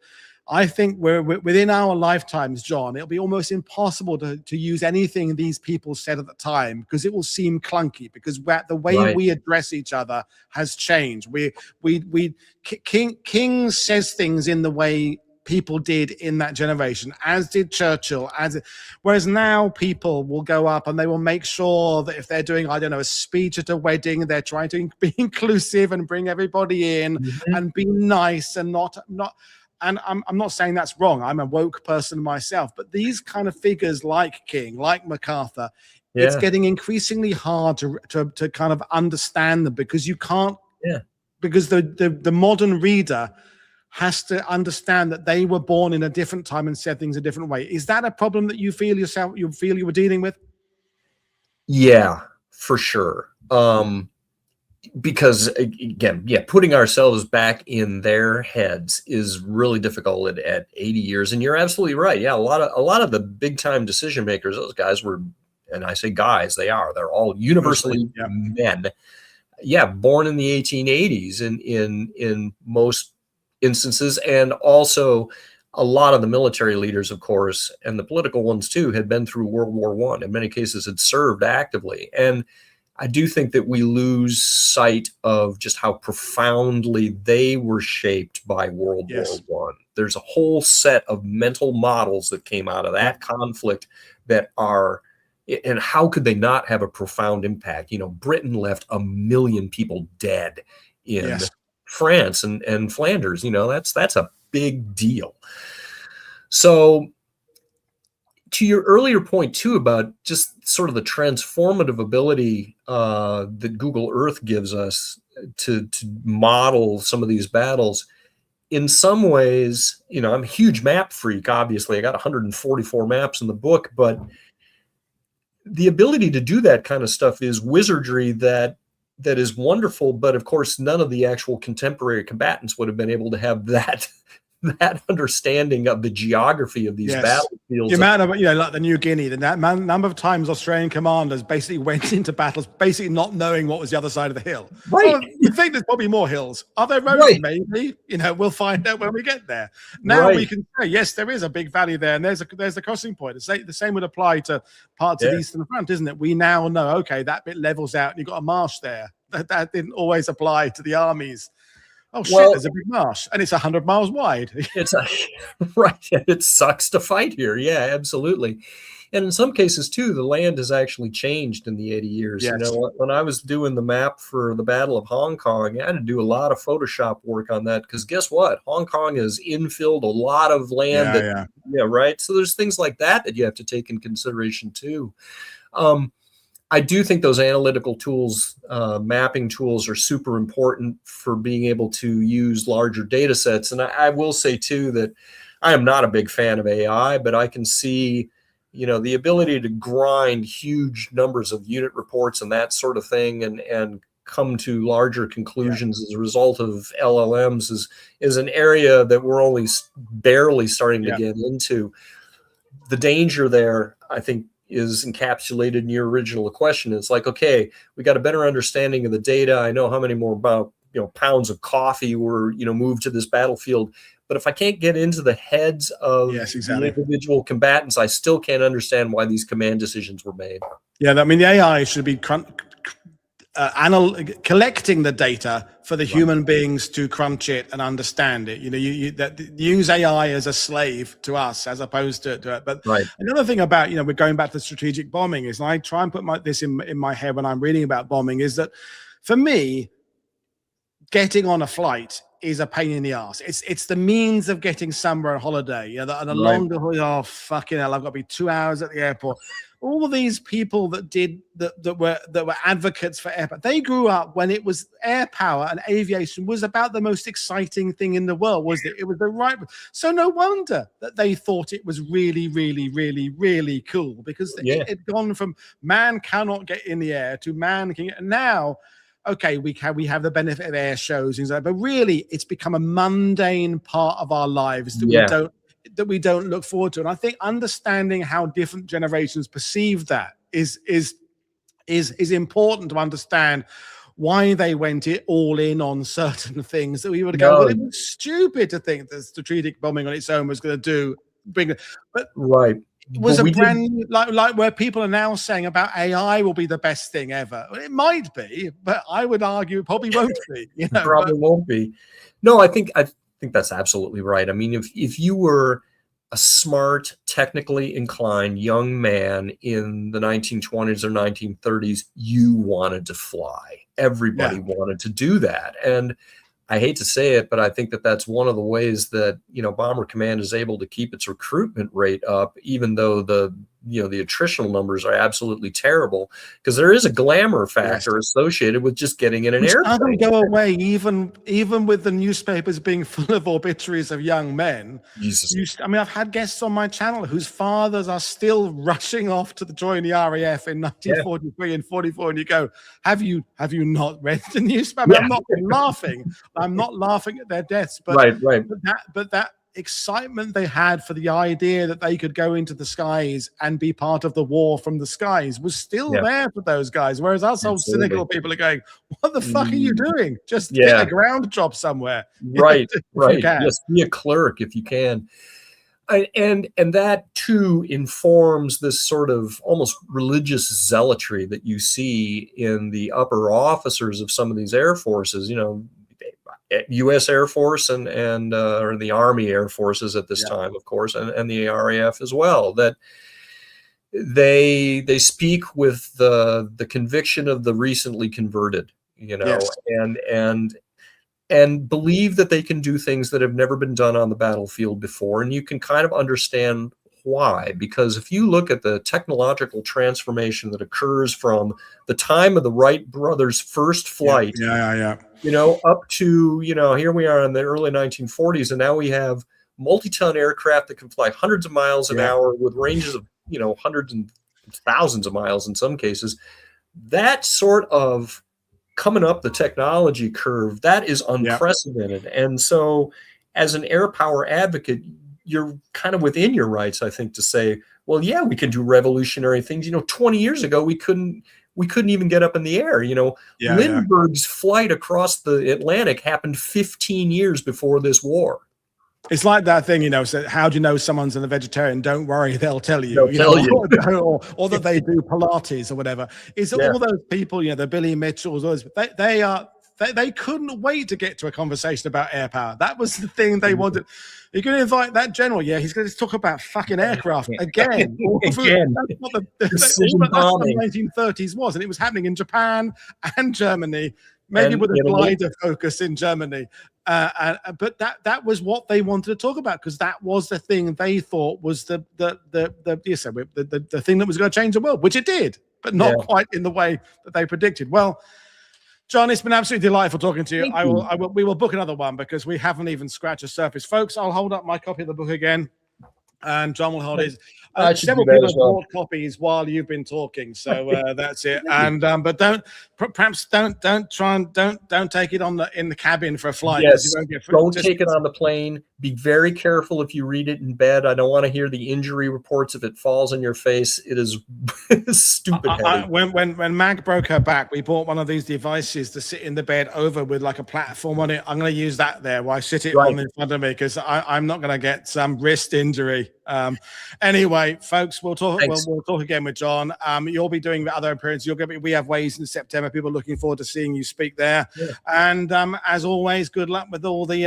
I think we're within our lifetimes, John, it'll be almost impossible to use anything these people said at the time, because it will seem clunky, because the way we address each other has changed. King says things in the way people did in that generation, as did Churchill, whereas now people will go up and they will make sure that if they're doing, I don't know, a speech at a wedding, they're trying to be inclusive and bring everybody in and be nice and not. And I'm not saying that's wrong. I'm a woke person myself, but these kind of figures like King, like MacArthur, it's getting increasingly hard to kind of understand them, because you can't, because the modern reader has to understand that they were born in a different time and said things a different way. Is that a problem that you feel you were dealing with? Yeah, for sure. Because again, putting ourselves back in their heads is really difficult at 80 years. And you're absolutely right. Yeah, a lot of the big time decision makers, those guys were, and I say guys, they're all universally men. Yeah, born in the 1880s in most instances, and also a lot of the military leaders, of course, and the political ones too, had been through World War I. In many cases, had served actively. And I do think that we lose sight of just how profoundly they were shaped by World War I. There's a whole set of mental models that came out of that conflict that are, and how could they not have a profound impact? Britain left 1 million people dead in France and Flanders. That's a big deal. So to your earlier point too, about just sort of the transformative ability that Google Earth gives us to model some of these battles, in some ways, I'm a huge map freak, obviously. I got 144 maps in the book, but the ability to do that kind of stuff is wizardry that is wonderful. But of course, none of the actual contemporary combatants would have been able to have that understanding of the geography of these battlefields. The amount of, like the New Guinea, the number of times Australian commanders basically went into battles basically not knowing what was the other side of the hill. Right. Well, you think there's probably more hills. Are there roads? Right. Maybe. We'll find out when we get there. Now we can say, yes, there is a big valley there, and there's the crossing point. The same would apply to parts of the Eastern Front, isn't it? We now know, okay, that bit levels out, and you've got a marsh there. That didn't always apply to the armies. Oh shit! There's a big marsh, and it's 100 miles wide. Right. It sucks to fight here. Yeah, absolutely. And in some cases too, the land has actually changed in the 80 years. Yes. When I was doing the map for the Battle of Hong Kong, I had to do a lot of Photoshop work on that, because guess what? Hong Kong has infilled a lot of land. Right. So there's things like that you have to take in consideration too. I do think those analytical tools, mapping tools, are super important for being able to use larger data sets. And I will say too that I am not a big fan of AI, but I can see, the ability to grind huge numbers of unit reports and that sort of thing, and come to larger conclusions as a result of LLMs is an area that we're only barely starting to get into. The danger there, I think, is encapsulated in your original question. It's like, okay, we got a better understanding of the data. I know how many more pounds of coffee were moved to this battlefield. But if I can't get into the heads of the individual combatants, I still can't understand why these command decisions were made. Yeah, I mean, the AI should be collecting the data for the human beings to crunch it and understand it. You use AI as a slave to us as opposed to it. But another thing about, we're going back to strategic bombing, is, and I try and put this in my head when I'm reading about bombing, is that for me, getting on a flight is a pain in the ass. It's the means of getting somewhere on holiday. You know, and the Right. longer, oh fucking hell, I've got to be 2 hours at the airport. All of these people that were advocates for air power, they grew up when it was air power and aviation was about the most exciting thing in the world, wasn't it? It was the right. So no wonder that they thought it was really, really, really, really cool, because it had gone from man cannot get in the air to man can get. And now, okay, we have the benefit of air shows, things like that, but really it's become a mundane part of our lives that we don't look forward to. And I think understanding how different generations perceive that is important to understand why they went it all in on certain things that we would go, well, it was stupid to think that strategic bombing on its own was going to bring it. But right. It was a brand new, like where people are now saying about AI will be the best thing ever. Well, it might be, but I would argue it probably won't be. You know, probably won't be. No, I think that's absolutely right. I mean, if you were a smart, technically inclined young man in the 1920s or 1930s, you wanted to fly. Everybody wanted to do that. And I hate to say it, but I think that that's one of the ways that, you know, Bomber Command is able to keep its recruitment rate up, even though the attritional numbers are absolutely terrible, because there is a glamour factor associated with just getting in an airplane. Doesn't go away, even with the newspapers being full of obituaries of young men. Jesus. I mean, I've had guests on my channel whose fathers are still rushing off to join the RAF in 1943 and 44, and you go, have you not read the newspaper? I mean, I'm not laughing. I'm not laughing at their deaths, but that excitement they had for the idea that they could go into the skies and be part of the war from the skies was still there for those guys. Whereas us old cynical people are going, what the fuck are you doing? Just get a ground job somewhere. Right, right. Just be a clerk if you can. And that too informs this sort of almost religious zealotry that you see in the upper officers of some of these air forces, you know, U.S. Air Force and or the Army Air Forces at this time, of course, and the RAF as well, that they speak with the conviction of the recently converted, you know, and believe that they can do things that have never been done on the battlefield before. And you can kind of understand why, because if you look at the technological transformation that occurs from the time of the Wright brothers' first flight, you know, up to, you know, here we are in the early 1940s, and now we have multi-ton aircraft that can fly hundreds of miles an hour with ranges of, you know, hundreds and thousands of miles in some cases. That sort of coming up the technology curve, that is unprecedented. And so as an air power advocate, you're kind of within your rights, I think, to say, well, yeah, we can do revolutionary things. You know, 20 years ago, we couldn't even get up in the air. You know, Lindbergh's flight across the Atlantic happened 15 years before this war. It's like that thing, you know, so how do you know someone's a vegetarian? Don't worry, they'll tell you. Or that they do Pilates or whatever. Is all those people, you know, the Billy Mitchells, they couldn't wait to get to a conversation about air power. That was the thing they wanted. You're going to invite that general, he's going to talk about fucking aircraft again. That's what the 1930s was, and it was happening in Japan and Germany, maybe with a glider focus in Germany. But that was what they wanted to talk about, because that was the thing they thought was the thing that was going to change the world, which it did, but not quite in the way that they predicted. Well, Jon, it's been absolutely delightful talking to you. We will book another one, because we haven't even scratched the surface. Folks, I'll hold up my copy of the book again, and Jon will hold his. Several people have bought copies while you've been talking, so that's it. And but don't try and don't take it in the cabin for a flight. Yes, don't take it on the plane. Be very careful if you read it in bed. I don't want to hear the injury reports if it falls in your face. It is stupid heavy. When Mag broke her back, we bought one of these devices to sit in the bed over with like a platform on it. I'm going to use that there while I sit it on in front of me, because I'm not going to get some wrist injury. Anyway, folks, we'll talk. We'll talk again with Jon. You'll be doing other appearances. We have ways in September. People are looking forward to seeing you speak there. And as always, good luck with all the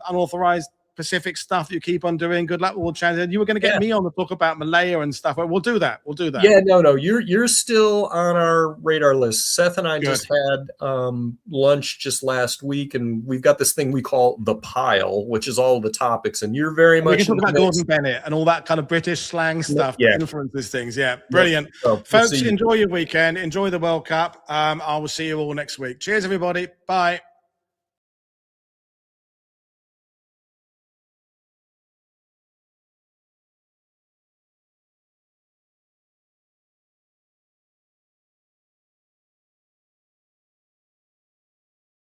unauthorized Pacific stuff that you keep on doing. Good luck with all Chad. You were going to get me on to talk about Malaya and stuff. We'll do that. We'll do that. Yeah, no, you're still on our radar list. Seth and I just had lunch just last week, and we've got this thing we call the pile, which is all the topics. And you're very much. We can talk about Gordon Bennett and all that kind of British slang stuff that influences things. Yeah, brilliant. So, folks, enjoy your weekend. Enjoy the World Cup. I will see you all next week. Cheers, everybody. Bye.